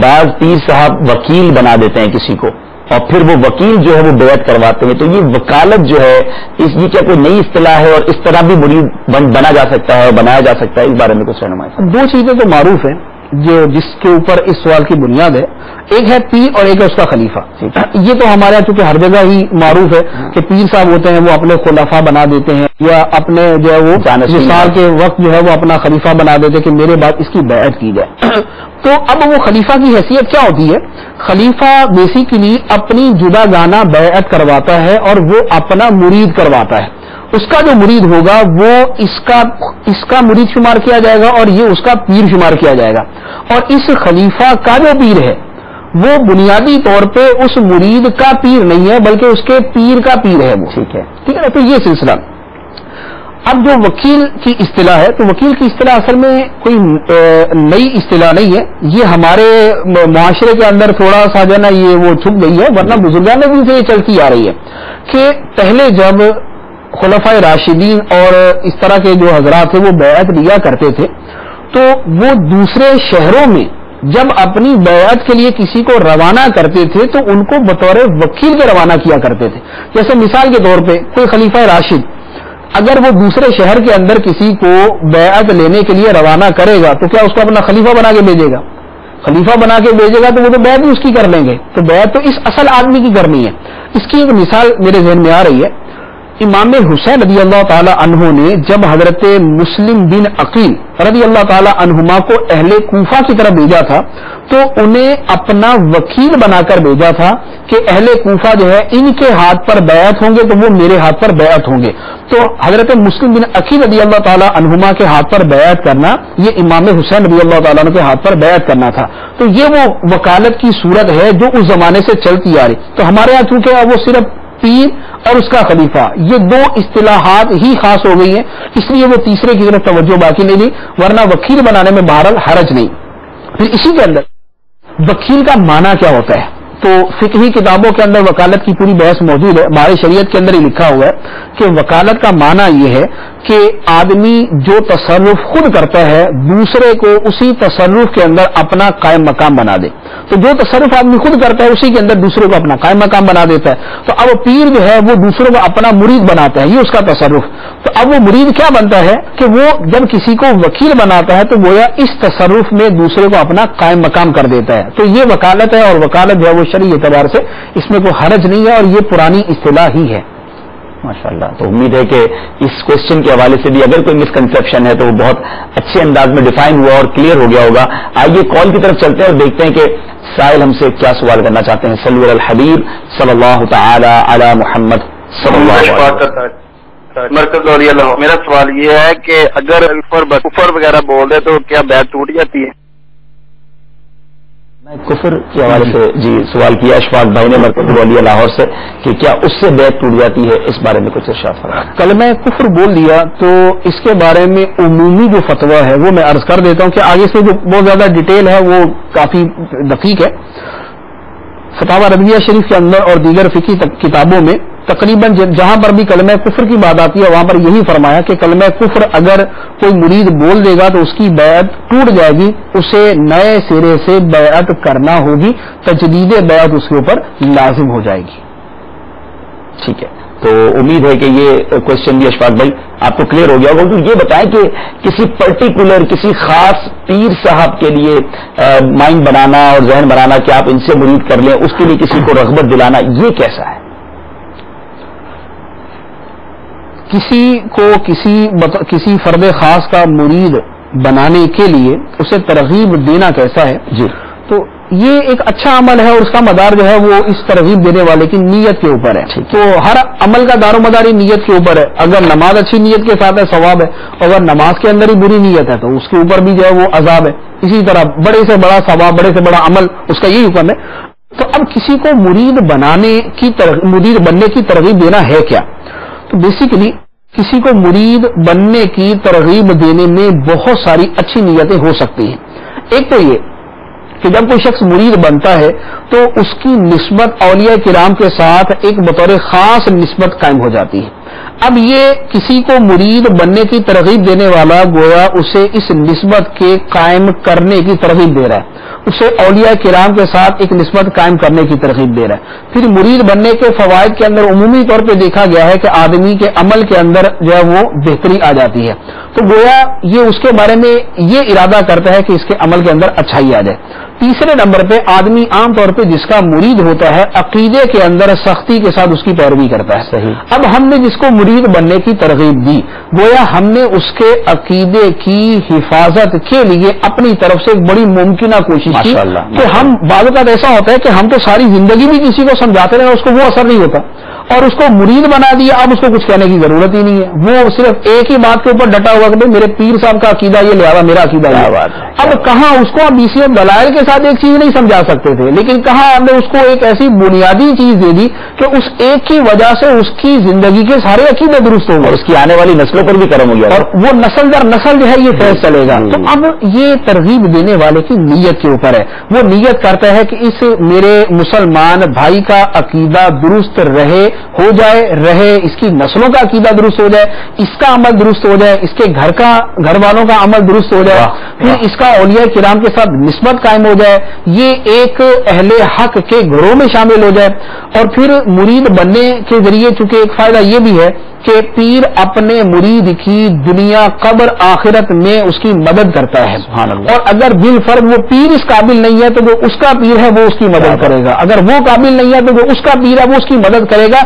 بعض پیر صاحب وکیل بنا دیتے ہیں کسی کو اور پھر وہ وکیل جو ہے وہ بیعت کرواتے ہیں, تو یہ وکالت جو ہے یہ کیا کوئی نئی اصطلاح ہے اور اس طرح بھی مرید بنا جا سکتا ہے اور بنایا جا سکتا ہے؟ اس بارے میں کچھ رہنمائی. 2 چیزیں تو معروف ہیں جس کے اوپر اس سوال کی بنیاد ہے, ایک ہے پیر اور ایک ہے اس کا خلیفہ. یہ تو ہمارے یہاں چونکہ ہر جگہ ہی معروف ہے کہ پیر صاحب ہوتے ہیں وہ اپنے خلفاء بنا دیتے ہیں یا اپنے جو ہے وہ وصال کے وقت جو ہے وہ اپنا خلیفہ بنا دیتے ہیں کہ میرے بعد اس کی بیعت کی جائے. تو اب وہ خلیفہ کی حیثیت کیا ہوتی ہے؟ خلیفہ بیسیکلی اپنی جدا گانا بیعت کرواتا ہے اور وہ اپنا مرید کرواتا ہے. اس کا جو مرید ہوگا وہ اس کا مرید شمار کیا جائے گا اور یہ اس کا پیر شمار کیا جائے گا. اور اس خلیفہ کا جو پیر ہے وہ بنیادی طور پہ اس مرید کا پیر نہیں ہے بلکہ اس کے پیر کا پیر ہے وہ. ٹھیک ہے. تو یہ سلسلہ. اب جو وکیل کی اصطلاح ہے تو وکیل کی اصطلاح اصل میں کوئی نئی اصطلاح نہیں ہے, یہ ہمارے معاشرے کے اندر تھوڑا سا جو ہے نا یہ وہ چھپ گئی ہے, ورنہ بزرگان دن سے یہ چلتی آ رہی ہے کہ پہلے جب خلفائے راشدین اور اس طرح کے جو حضرات تھے وہ بیعت لیا کرتے تھے تو وہ دوسرے شہروں میں جب اپنی بیعت کے لیے کسی کو روانہ کرتے تھے تو ان کو بطور وکیل کے روانہ کیا کرتے تھے. جیسے مثال کے طور پہ کوئی خلیفہ راشد اگر وہ دوسرے شہر کے اندر کسی کو بیعت لینے کے لیے روانہ کرے گا تو کیا اس کو اپنا خلیفہ بنا کے بھیجے گا؟ خلیفہ بنا کے بھیجے گا تو وہ تو بیعت بھی اس کی کر لیں گے. تو بیعت تو اس اصل آدمی کی کرنی ہے. اس کی ایک مثال میرے ذہن میں آ رہی ہے. امام حسین رضی اللہ تعالی عنہ نے جب حضرت مسلم بن عقیل رضی اللہ تعالی عنہما کو اہل کوفہ کی طرف بھیجا تھا تو انہیں اپنا وکیل بنا کر بھیجا تھا کہ اہل کوفہ جو ہے ان کے ہاتھ پر بیعت ہوں گے تو وہ میرے ہاتھ پر بیعت ہوں گے. تو حضرت مسلم بن عقیل رضی اللہ تعالی عنہما کے ہاتھ پر بیعت کرنا یہ امام حسین رضی اللہ تعالیٰ عنہ کے ہاتھ پر بیعت کرنا تھا. تو یہ وہ وکالت کی صورت ہے جو اس زمانے سے چلتی آ رہی. تو ہمارے یہاں چونکہ وہ صرف پیر اور اس کا خلیفہ یہ 2 اصطلاحات ہی خاص ہو گئی ہیں, اس لیے وہ تیسرے کی طرف توجہ باقی نہیں دی, ورنہ وکیل بنانے میں بہرحال حرج نہیں. پھر اسی کے اندر وکیل کا معنی کیا ہوتا ہے تو فقہی کتابوں کے اندر وکالت کی پوری بحث موجود ہے. ہماری شریعت کے اندر ہی لکھا ہوا ہے کہ وکالت کا معنی یہ ہے کہ آدمی جو تصرف خود کرتا ہے دوسرے کو اسی تصرف کے اندر اپنا قائم مقام بنا دے. تو جو تصرف آدمی خود کرتا ہے اسی کے اندر دوسرے کو اپنا قائم مقام بنا دیتا ہے. تو اب پیر جو ہے وہ دوسروں کو اپنا مرید بناتا ہے, یہ اس کا تصرف. تو اب وہ مرید کیا بنتا ہے کہ وہ جب کسی کو وکیل بناتا ہے تو گویا اس تصرف میں دوسرے کو اپنا قائم مقام کر دیتا ہے. تو یہ وکالت ہے, اور وکالت جو ہے وہ شرعی اعتبار سے اس میں کوئی حرج نہیں ہے, اور یہ پرانی اصطلاح ہی ہے. ماشاءاللہ. تو امید ہے کہ اس کوشچن کے حوالے سے بھی اگر کوئی مسکنسیپشن ہے تو وہ بہت اچھے انداز میں ڈیفائن ہوا اور کلیئر ہو گیا ہوگا. آئیے کال کی طرف چلتے ہیں اور دیکھتے ہیں کہ سائل ہم سے کیا سوال کرنا چاہتے ہیں. صلو علی الحبیب صلی اللہ تعالی علی محمد صلی اللہ علیہ وسلم. مرکز اولیاء اللہ. میرا سوال یہ ہے کہ اگر کفر وغیرہ بول دے تو کیا بیعت ٹوٹ جاتی ہے؟ کفر کے حوالے سے جی سوال کیا اشفاق بھائی نے مرکز اولیاء لاہور سے کہ کیا اس سے بیعت ٹوٹ جاتی ہے, اس بارے میں کچھ ارشاد فرمائیں. کلمہ کفر بول دیا تو اس کے بارے میں عمومی جو فتویٰ ہے وہ میں عرض کر دیتا ہوں کہ آگے سے جو بہت زیادہ ڈیٹیل ہے وہ کافی دقیق ہے. فتاوی رضویہ شریف کے اندر اور دیگر فقہی کتابوں میں تقریباً جہاں پر بھی کلمہ کفر کی بات آتی ہے وہاں پر یہی فرمایا کہ کلمہ کفر اگر کوئی مرید بول دے گا تو اس کی بیعت ٹوٹ جائے گی, اسے نئے سرے سے بیعت کرنا ہوگی, تجدید بیعت اس کے اوپر لازم ہو جائے گی. ٹھیک ہے, تو امید ہے کہ یہ کوشچن بھی اشفاق بھائی آپ کو کلیئر ہو گیا ہوگا. تو یہ بتائیں کہ کسی پرٹیکولر کسی خاص پیر صاحب کے لیے مائنڈ بنانا اور ذہن بنانا کہ آپ ان سے مرید کر لیں, اس کے لیے کسی کو رغبت دلانا, یہ کیسا ہے؟ کسی کو کسی فرد خاص کا مرید بنانے کے لیے اسے ترغیب دینا کیسا ہے؟ جی, تو یہ ایک اچھا عمل ہے اور اس کا مدار جو ہے وہ اس ترغیب دینے والے کی نیت کے اوپر ہے. تو ہر عمل کا دار و مدار نیت کے اوپر ہے. اگر نماز اچھی نیت کے ساتھ ہے ثواب ہے, اگر نماز کے اندر ہی بری نیت ہے تو اس کے اوپر بھی جو ہے وہ عذاب ہے. اسی طرح بڑے سے بڑا ثواب, بڑے سے بڑا عمل, اس کا یہی حکم ہے. تو اب کسی کو مرید بننے کی ترغیب دینا ہے کیا؟ تو بیسیکلی کسی کو مرید بننے کی ترغیب دینے میں بہت ساری اچھی نیتیں ہو سکتی ہیں. ایک تو یہ کہ جب کوئی شخص مرید بنتا ہے تو اس کی نسبت اولیاء کرام کے ساتھ ایک بطور خاص نسبت قائم ہو جاتی ہے. اب یہ کسی کو مرید بننے کی ترغیب دینے والا گویا اسے اس نسبت کے قائم کرنے کی ترغیب دے رہا ہے, اسے اولیاء کرام کے ساتھ ایک نسبت قائم کرنے کی ترغیب دے رہا ہے. پھر مرید بننے کے فوائد کے اندر عمومی طور پہ دیکھا گیا ہے کہ آدمی کے عمل کے اندر جو ہے وہ بہتری آ جاتی ہے. تو گویا یہ اس کے بارے میں یہ ارادہ کرتا ہے کہ اس کے عمل کے اندر اچھائی آ جائے. تیسرے نمبر پہ آدمی عام طور پہ جس کا مرید ہوتا ہے عقیدے کے اندر سختی کے ساتھ اس کی پیروی کرتا ہے. صحیح. اب ہم نے جس کو مرید بننے کی ترغیب دی گویا ہم نے اس کے عقیدے کی حفاظت کے لیے اپنی طرف سے ایک بڑی ممکنہ کوشش کی کہ ہم بعض اوقات ایسا ہوتا ہے کہ ہم تو ساری زندگی بھی کسی کو سمجھاتے رہے, اس کو وہ اثر نہیں ہوتا اور اس کو مرید بنا دیا. اب اس کو کچھ کہنے کی ضرورت ہی نہیں ہے, وہ صرف ایک ہی بات کے اوپر ڈٹا ہوا کہ میرے پیر صاحب کا عقیدہ یہ لہذا میرا عقیدہ یہ. اب کہاں اس کو اب BCM دلائل کے ساتھ ایک چیز نہیں سمجھا سکتے تھے, لیکن کہاں ہم نے اس کو ایک ایسی بنیادی چیز دے دی کہ اس ایک کی وجہ سے اس کی زندگی کے سارے عقیدے درست ہو گئے, اس کی آنے والی نسلوں پر بھی کرم ہو گیا اور وہ نسل در نسل جو ہے یہ فیض چلے گا. تو اب یہ ترغیب دینے والے کی نیت کے اوپر ہے. وہ نیت کرتا ہے کہ اس میرے مسلمان بھائی کا عقیدہ درست ہو جائے, اس کی نسلوں کا عقیدہ درست ہو جائے, اس کا عمل درست ہو جائے, اس کے گھر والوں کا عمل درست ہو جائے, پھر اس کا اولیاء کرام کے ساتھ نسبت قائم ہو جائے, یہ ایک اہل حق کے گھروں میں شامل ہو جائے. اور پھر مرید بننے کے ذریعے چونکہ ایک فائدہ یہ بھی ہے کہ پیر اپنے مرید کی دنیا قبر آخرت میں اس کی مدد کرتا ہے. اور اگر بالفرض وہ پیر اس قابل نہیں ہے تو جو اس کا پیر ہے وہ اس کی مدد کرے گا, اگر وہ قابل نہیں ہے تو جو اس کا پیر ہے وہ اس کی مدد کرے گا,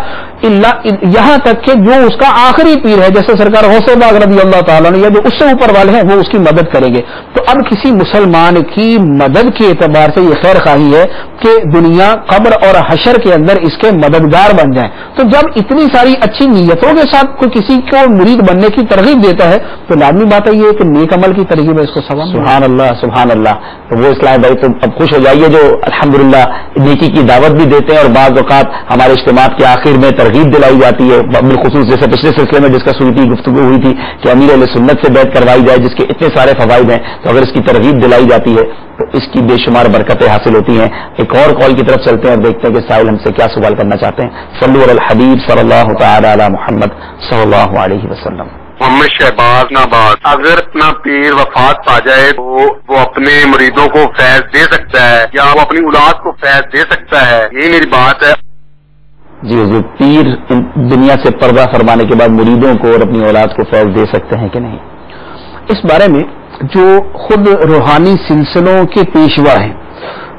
یہاں تک کہ جو اس کا آخری پیر ہے جیسے سرکار غوث پاک رضی اللہ تعالیٰ نے یا جو اس سے اوپر والے ہیں وہ اس کی مدد کریں گے. تو اب کسی مسلمان کی مدد کے اعتبار سے یہ خیر خواہی ہے کہ دنیا قبر اور حشر کے اندر اس کے مددگار بن جائیں. تو جب اتنی ساری اچھی نیتوں کے ساتھ کوئی کسی کو مرید بننے کی ترغیب دیتا ہے تو لازمی بات ہے یہ کہ نیک عمل کی ترغیب ہے, اس کو ثواب. سبحان اللہ سبحان اللہ. تو وہ اسلام بھائی تو اب خوش ہو جائیے جو الحمدللہ نیکی کی دعوت بھی دیتے ہیں اور بعض اوقات ہمارے اجتماعات کے آخر میں ترغیب دلائی جاتی ہے, بالخصوص جیسے پچھلے سلسلے میں ڈسکس ہوئی تھی, گفتگو ہوئی تھی کہ امیر اہل سنت سے بیعت کروائی جائے جس کے اتنے سارے فوائد ہیں, تو اگر اس کی ترغیب دلائی جاتی ہے تو اس کی بے شمار برکتیں حاصل ہوتی ہیں. ایک اور کال کی طرف چلتے ہیں اور دیکھتے ہیں کہ سائل ہم سے کیا سوال کرنا چاہتے ہیں. صلو علی الحبیب صلی اللہ تعالی علی محمد صلی اللہ علیہ وسلم. محمد شہباز ناباد، اگر اپنا پیر وفات پا جائے تو وہ اپنے مریدوں کو فیض دے سکتا ہے یا وہ اپنی اولاد کو فیض دے سکتا ہے؟ یہی میری بات ہے. جی حضور، پیر دنیا سے پردہ فرمانے کے بعد مریدوں کو اور اپنی اولاد کو فیض دے سکتے ہیں کہ نہیں؟ اس بارے میں جو خود روحانی سلسلوں کے پیشوا ہیں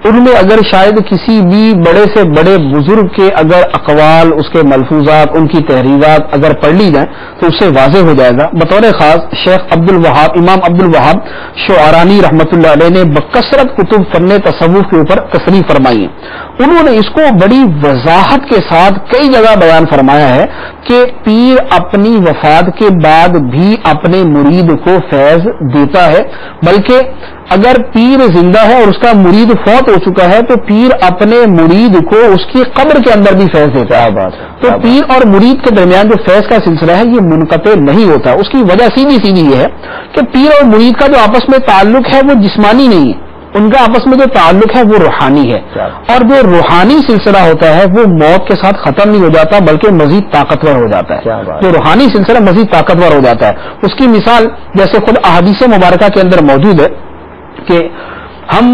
ان میں اگر شاید کسی بھی بڑے سے بڑے بزرگ کے اگر اقوال، اس کے ملفوظات، ان کی تحریرات اگر پڑھ لی جائیں تو اس سے واضح ہو جائے گا. بطور خاص شیخ عبد الوہاب، امام عبد الوہاب شعرانی رحمۃ اللہ علیہ نے بکثرت کتب فن تصوف کے اوپر تصریح فرمائی ہے. انہوں نے اس کو بڑی وضاحت کے ساتھ کئی جگہ بیان فرمایا ہے کہ پیر اپنی وفات کے بعد بھی اپنے مرید کو فیض دیتا ہے، بلکہ اگر پیر زندہ ہے اور اس کا مرید فوت ہو چکا ہے تو پیر اپنے مرید کو اس کی قبر کے اندر بھی فیض دیتا ہے. تو پیر اور مرید کے درمیان جو فیض کا سلسلہ ہے یہ منقطع نہیں ہوتا. اس کی وجہ سیدھی سیدھی یہ ہے کہ پیر اور مرید کا جو آپس میں تعلق ہے وہ جسمانی نہیں ہے، ان کا آپس میں جو تعلق ہے وہ روحانی ہے. اور جو روحانی سلسلہ ہوتا ہے وہ موت کے ساتھ ختم نہیں ہو جاتا بلکہ مزید طاقتور ہو جاتا ہے. جو روحانی سلسلہ مزید طاقتور ہو جاتا ہے. اس کی مثال جیسے خود احادیث مبارکہ کے اندر موجود ہے کہ ہم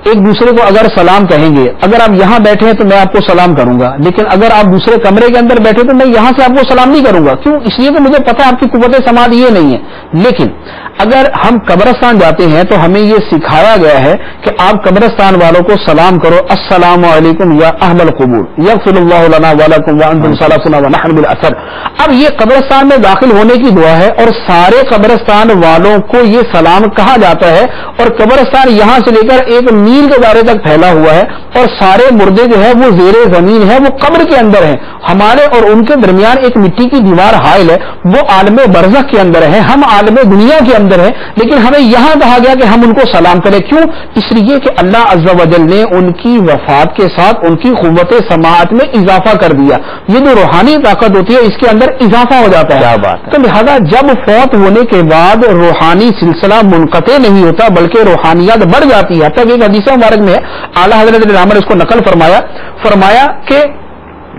ایک دوسرے کو اگر سلام کہیں گے، اگر آپ یہاں بیٹھے ہیں تو میں آپ کو سلام کروں گا، لیکن اگر آپ دوسرے کمرے کے اندر بیٹھے تو میں یہاں سے آپ کو سلام نہیں کروں گا. کیوں؟ اس لیے کہ مجھے پتا ہے آپ کی قوت سماعت یہ نہیں ہے. لیکن اگر ہم قبرستان جاتے ہیں تو ہمیں یہ سکھایا گیا ہے کہ آپ قبرستان والوں کو سلام کرو، السلام علیکم یا اہل القبور یغفر اللہ لنا ولکم وانتم صالحون ونحن بالاثر. اب یہ قبرستان میں داخل ہونے کی دعا ہے اور سارے قبرستان والوں کو یہ سلام کہا جاتا ہے. اور قبرستان یہاں سے لے کر ایک میل کے دائرے تک پھیلا ہوا ہے اور سارے مردے جو ہے وہ زیر زمین ہے، وہ قبر کے اندر ہیں. ہمارے اور ان کے درمیان ایک مٹی کی دیوار حائل ہے، وہ عالم برزخ کے اندر ہے، ہم عالم دنیا کے اندر ہیں. لیکن ہمیں یہاں کہا گیا کہ ہم ان کو سلام کریں. کیوں؟ اس لیے کہ اللہ عز و جل نے ان کی وفات کے ساتھ ان کی قوت سماعت میں اضافہ کر دیا. یہ جو روحانی طاقت ہوتی ہے اس کے اندر اضافہ ہو جاتا ہے. تو لہذا جب فوت ہونے کے بعد روحانی سلسلہ منقطع نہیں ہوتا بلکہ روحانیات بڑھ جاتی ہے. تب ایک حدیث مبارک میں اعلیٰ حضرت نے اس کو نقل فرمایا کہ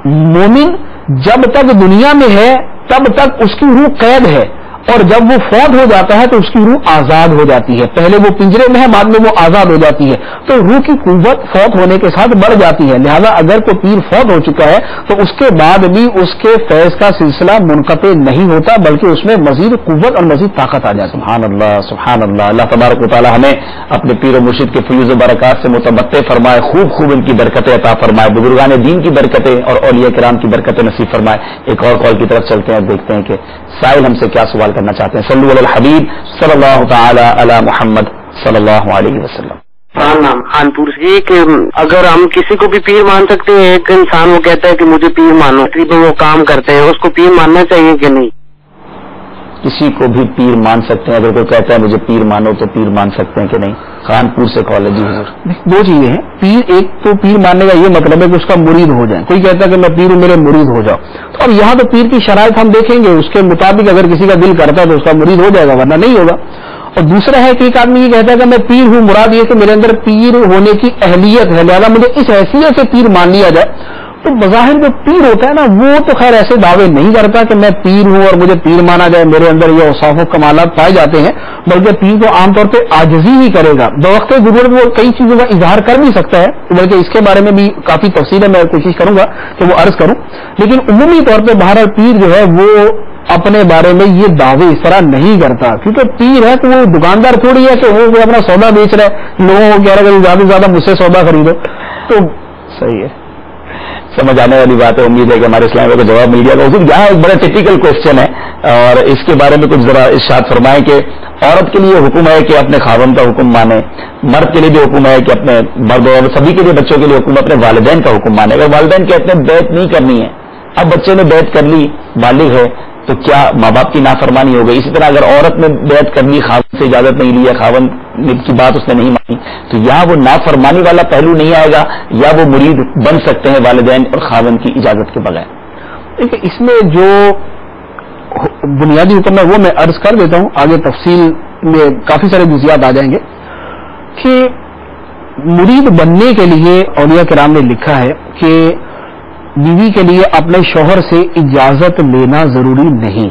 مومن جب تک دنیا میں ہے تب تک اس کی روح قید ہے اور جب وہ فوت ہو جاتا ہے تو اس کی روح آزاد ہو جاتی ہے. پہلے وہ پنجرے میں ہے، بعد میں وہ آزاد ہو جاتی ہے. تو روح کی قوت فوت ہونے کے ساتھ بڑھ جاتی ہے. لہذا اگر کوئی پیر فوت ہو چکا ہے تو اس کے بعد بھی اس کے فیض کا سلسلہ منقطع نہیں ہوتا بلکہ اس میں مزید قوت اور مزید طاقت آ جاتی ہے. سبحان اللہ، سبحان اللہ. اللہ تبارک و تعالی ہمیں اپنے پیر و مرشد کے فیوز و برکات سے متمتع فرمائے، خوب ان کی برکتیں عطا فرمائے، بزرگان دین کی برکتیں اور اولیاء کرام کی برکتیں نصیب فرمائے. ایک اور قول کی طرف چلتے ہیں، دیکھتے ہیں کہ سائل ہم سے کیا سوال کرنا چاہتے ہیں. صلو علی الحبیب صلی اللہ تعالی علی محمد صلی اللہ علیہ وسلم. نام خانپور سے کہ اگر ہم کسی کو بھی پیر مان سکتے ہیں، ایک انسان وہ کہتا ہے کہ مجھے پیر مانو، تقریباً وہ کام کرتے ہیں، اس کو پیر ماننا چاہیے کہ نہیں؟ کسی کو بھی پیر مان سکتے ہیں. اگر کوئی کہتا ہے مجھے پیر مانو تو پیر مان سکتے ہیں کہ نہیں؟ خانپور سے کالج. جی حضور، دو چیزیں ہیں. ایک تو پیر ماننے کا یہ مطلب ہے کہ اس کا مرید ہو جائے. کوئی کہتا ہے کہ میں پیر ہوں میرے مرید ہو جاؤ، تو اب یہاں تو پیر کی شرائط ہم دیکھیں گے، اس کے مطابق اگر کسی کا دل کرتا ہے تو اس کا مرید ہو جائے گا ورنہ نہیں ہوگا. اور دوسرا ہے کہ ایک آدمی یہ کہتا ہے کہ میں پیر ہوں، مراد یہ کہ میرے اندر پیر ہونے کی اہلیت ہے، لہٰذا مجھے اس حیثیت سے پیر مان لیا جائے. تو بظاہر جو پیر ہوتا ہے نا وہ تو خیر ایسے دعوے نہیں کرتا کہ میں پیر ہوں اور مجھے پیر مانا جائے، میرے اندر یہ اوصاف و کمالات پائے جاتے ہیں، بلکہ پیر تو عام طور پہ عاجزی ہی کرے گا. بوقت ضرورت وہ کئی چیزوں کا اظہار کر بھی سکتا ہے، بلکہ اس کے بارے میں بھی کافی تفصیل ہے، میں کوشش کروں گا کہ وہ عرض کروں. لیکن عمومی طور پہ بہرحال پیر جو ہے وہ اپنے بارے میں یہ دعوے اس طرح نہیں کرتا، کیونکہ پیر ہے تو وہ دکاندار تھوڑی ہے کہ وہ اپنا سودا بیچ رہا ہے، لوگوں کو کہہ رہا ہے کہ زیادہ سے زیادہ مجھ سے سودا خریدو. تو صحیح ہے، سمجھ آنے والی بات ہے. امید ہے کہ ہمارے اسلام کو جواب مل گیا. حضور یہاں ایک بڑا ٹپیکل کوشچن ہے اور اس کے بارے میں کچھ ذرا ارشاد فرمائیں کہ عورت کے لیے حکم ہے کہ اپنے خاوند کا حکم مانے، مرد کے لیے بھی حکم ہے کہ اپنے مرد اور سبھی کے لیے بچوں کے لیے حکم ہے اپنے والدین کا حکم مانے. اگر والدین کہتے ہیں بیعت نہیں کرنی ہے، اب بچے نے بیعت کر لی، بالغ ہے، تو کیا ماں باپ کی نافرمانی ہو گئی؟ اسی طرح اگر عورت نے بیعت کر لی، خاوند سے اجازت نہیں لی ہے، خاوند کی بات اس نے نہیں مانی، تو یہاں وہ نافرمانی والا پہلو نہیں آئے گا یا وہ مرید بن سکتے ہیں والدین اور خاوند کی اجازت کے بغیر؟ دیکھیے اس میں جو بنیادی حکم ہے وہ میں عرض کر دیتا ہوں، آگے تفصیل میں کافی سارے جزیات آ جائیں گے. کہ مرید بننے کے لیے اولیاء کرام نے لکھا ہے کہ بیوی کے لیے اپنے شوہر سے اجازت لینا ضروری نہیں.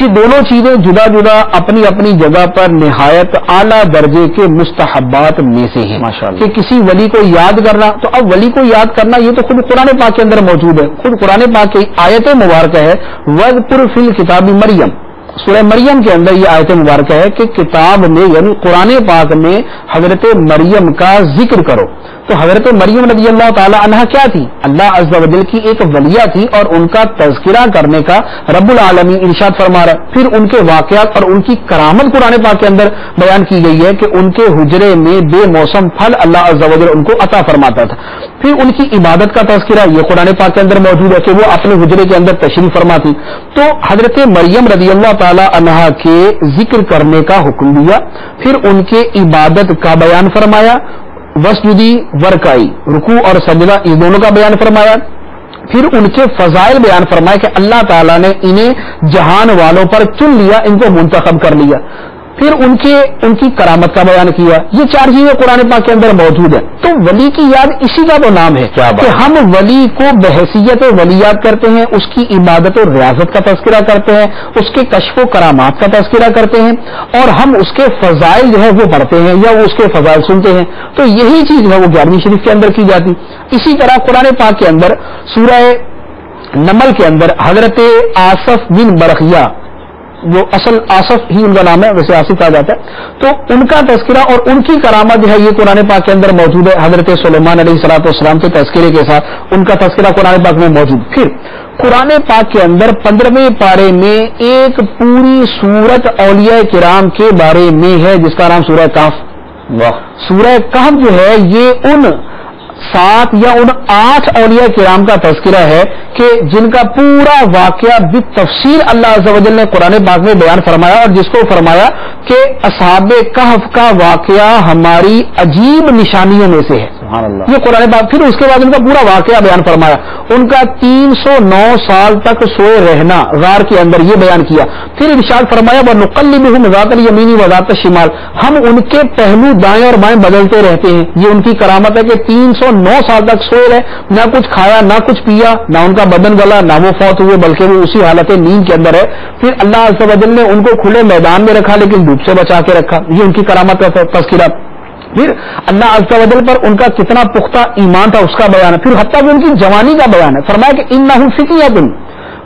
یہ دونوں چیزیں جدا جدا اپنی اپنی جگہ پر نہایت اعلیٰ درجے کے مستحبات میں سے ہیں کہ کسی ولی کو یاد کرنا. تو اب ولی کو یاد کرنا یہ تو خود قرآن پاک کے اندر موجود ہے. خود قرآن پاک کی آیت مبارکہ ہے وَاذْكُرْ فِي الْكِتَابِ مریم. سورہ مریم کے اندر یہ آیت مبارکہ ہے کہ کتاب میں یعنی قرآن پاک میں حضرت مریم کا ذکر کرو. تو حضرت مریم رضی اللہ تعالی عنہا کیا تھی؟ اللہ عز و جل کی ایک ولیہ تھی اور ان کا تذکرہ کرنے کا رب العالمین ارشاد فرما رہا ہے. پھر ان کے واقعات اور ان کی کرامت قرآن پاک کے اندر بیان کی گئی ہے کہ ان کے حجرے میں بے موسم پھل اللہ عز و جل ان کو عطا فرماتا تھا. پھر ان کی عبادت کا تذکرہ یہ قرآن پاک کے اندر موجود ہے کہ وہ اپنے حجرے کے اندر تشریف فرما تھی. تو حضرت مریم رضی اللہ تعالی عنہا کے ذکر کرنے کا حکم دیا. پھر ان کے عبادت کا بیان فرمایا وسجدی ورکائی رکوع اور سجدہ اس دونوں کا بیان فرمایا. پھر ان کے فضائل بیان فرمائے کہ اللہ تعالیٰ نے انہیں جہان والوں پر چن لیا ان کو منتخب کر لیا. پھر ان کی کرامت کا بیان کیا. یہ چار چیزیں قرآن پاک کے اندر موجود ہیں. تو ولی کی یاد اسی کا تو نام ہے کہ ہم ولی کو بحیثیت ولی یاد کرتے ہیں, اس کی عبادت و ریاضت کا تذکرہ کرتے ہیں, اس کے کشف و کرامات کا تذکرہ کرتے ہیں اور ہم اس کے فضائل جو ہے وہ پڑھتے ہیں یا وہ اس کے فضائل سنتے ہیں. تو یہی چیز ہے وہ 11ویں شریف کے اندر کی جاتی. اسی طرح قرآن پاک کے اندر سورہ نمل کے اندر حضرت آصف بن برقیہ, وہ اصل آصف ہی ان کا نام ہے, ویسے آصف کہا جاتا ہے, تو ان کا تذکرہ اور ان کی کرامت جو ہے یہ قرآن پاک کے اندر موجود ہے. حضرت سلیمان علیہ الصلوۃ والسلام کے تذکرے کے ساتھ ان کا تذکرہ قرآن پاک میں موجود. پھر قرآن پاک کے اندر 15ویں پارے میں ایک پوری سورت اولیاء کرام کے بارے میں ہے جس کا نام سورہ کہف. سورہ کہف جو ہے یہ ان 7 یا ان 8 اولیاء کرام کا تذکرہ ہے کہ جن کا پورا واقعہ بالتفصیل اللہ عز و جل نے قرآن پاک میں بیان فرمایا اور جس کو فرمایا کہ اصحاب کہف کا واقعہ ہماری عجیب نشانیوں میں سے ہے. سبحان اللہ. یہ قرآن پاک. پھر اس کے بعد ان کا پورا واقعہ بیان فرمایا. ان کا 309 سال تک سوئے رہنا غار کے اندر یہ بیان کیا. پھر ارشاد فرمایا وَنُقَلِّبُهُمْ ذَاتَ الْيَمِينِ وَذَاتَ الشِّمَالِ, ہم ان کے پہلو دائیں اور بائیں بدلتے رہتے ہیں. یہ ان کی کرامت ہے کہ 309 سال تک سوئے رہے, نہ کچھ کھایا نہ کچھ پیا, نہ ان کا بدن گلا, نہ وہ فوت ہوئے بلکہ وہ اسی حالت نیند کے اندر ہے. پھر اللہ عز و جل نے ان کو کھلے میدان میں رکھا لیکن ڈوب سے بچا کے رکھا. یہ ان کی کرامت کا تذکرہ. پھر اللہ عز و جل پر ان کا کتنا پختہ ایمان تھا اس کا بیان ہے. پھر حتیٰ کہ ان کی جوانی کا بیان ہے. فرمایا کہ انہم فتیۃ,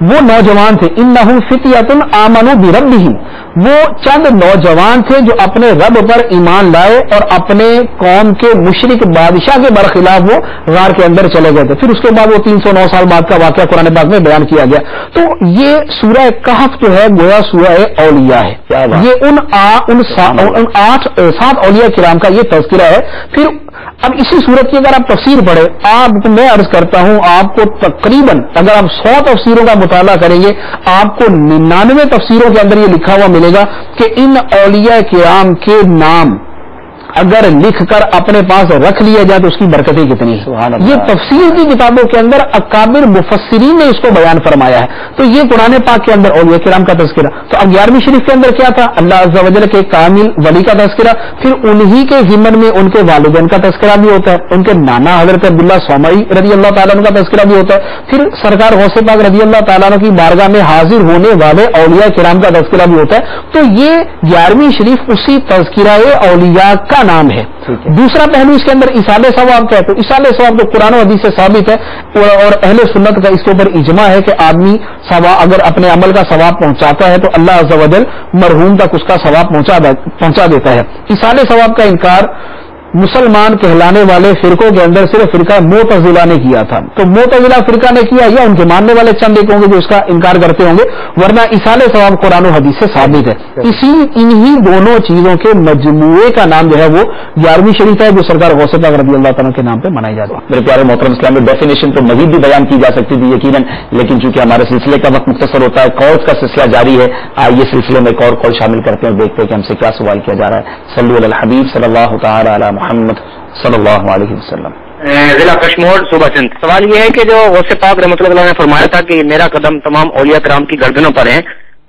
وہ نوجوان تھے. انہم فتیۃ آمنوا بربہم, وہ چند نوجوان تھے جو اپنے رب پر ایمان لائے اور اپنے قوم کے مشرک بادشاہ کے برخلاف وہ غار کے اندر چلے گئے تھے. پھر اس کے بعد وہ 309 سال بعد کا واقعہ قرآن پاک میں بیان کیا گیا. تو یہ سورہ کہف جو ہے گویا سورہ اولیاء ہے. یہ ان 7 اولیاء کرام کا یہ تذکرہ ہے. پھر اب اسی صورت کی اگر آپ تفسیر پڑھیں, میں عرض کرتا ہوں آپ کو تقریباً اگر آپ 100 تفسیروں کا مطالعہ کریں گے آپ کو 99 تفسیروں کے اندر یہ لکھا ہوا ملے گا کہ ان اولیاء کرام کے نام اگر لکھ کر اپنے پاس رکھ لیا جائے تو اس کی برکتیں کتنی ہیں. یہ تفسیر کی کتابوں کے اندر اکابر مفسرین نے اس کو بیان فرمایا ہے. تو یہ قرآن پاک کے اندر اولیاء کرام کا تذکرہ. تو اب 11ویں شریف کے اندر کیا تھا؟ اللہ عز و جل کے کامل ولی کا تذکرہ. پھر انہی کے ضمن میں ان کے والدین کا تذکرہ بھی ہوتا ہے. ان کے نانا حضرت عبداللہ سومعی رضی اللہ تعالیٰ عنہ کا تذکرہ بھی ہوتا ہے. پھر سرکار غوث پاک رضی اللہ تعالیٰ عنہ کی بارگاہ میں حاضر ہونے والے اولیاء کرام کا تذکرہ بھی ہوتا ہے. تو یہ 11ویں شریف اسی تذکرہ اولیاء کا نام ہے. دوسرا پہلو اس کے اندر اصال ثواب کا ہے. تو اصال ثواب تو قرآن و حدیث سے ثابت ہے اور اہل سنت کا اس کے اوپر اجماع ہے کہ آدمی اگر اپنے عمل کا ثواب پہنچاتا ہے تو اللہ عز و جل مرحوم تک اس کا ثواب پہنچا دیتا ہے. اصال ثواب کا انکار مسلمان کہلانے والے فرقوں کے اندر صرف فرقہ معتزلہ نے کیا تھا. تو معتزلہ فرقہ نے کیا یا ان کے ماننے والے چند ایک ہوں گے جو اس کا انکار کرتے ہوں گے, ورنہ اصال ثواب قرآن و حدیث سے ثابت ہے. انہی دونوں چیزوں کے مجموعے کا نام جو ہے وہ 11ویں شریف ہے جو سرکار غوث پاک رضی اللہ تعالیٰ کے نام پہ منائی جاتی ہے. میرے پیارے محترم اسلامی ڈیفینیشن تو مزید بھی بیان کی جا سکتی تھی یقیناً, لیکن چونکہ ہمارے سلسلے کا وقت مختصر ہوتا ہے, کالز کا سلسلہ جاری ہے. آئیے سلسلے میں ایک اور کال شامل کرتے ہیں اور دیکھتے ہیں کہ ہم سے کیا سوال کیا جا رہا ہے. صلو علی الحبیب صلی اللہ تعالی علی محمد صلی اللہ علیہ وسلم. ضلع کشمور صوبہ سندھ. سوال یہ ہے کہ جو غوث پاک رحمۃ اللہ نے فرمایا تھا کہ میرا قدم تمام اولیاء کرام کی گردنوں پر ہے,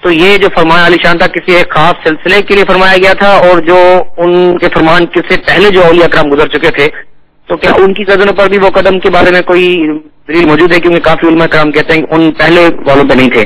تو یہ جو فرمان علی شان تھا کسی ایک خاص سلسلے کے لیے فرمایا گیا تھا, اور جو ان کے فرمان سے پہلے جو اولیاء کرام گزر چکے تھے تو کیا ان کی گردنوں پر بھی وہ قدم کے بارے میں کوئی دلیل موجود ہے؟ کیونکہ کافی علماء کرام کہتے ہیں کہ ان پہلے والوں پہ نہیں تھے.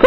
تو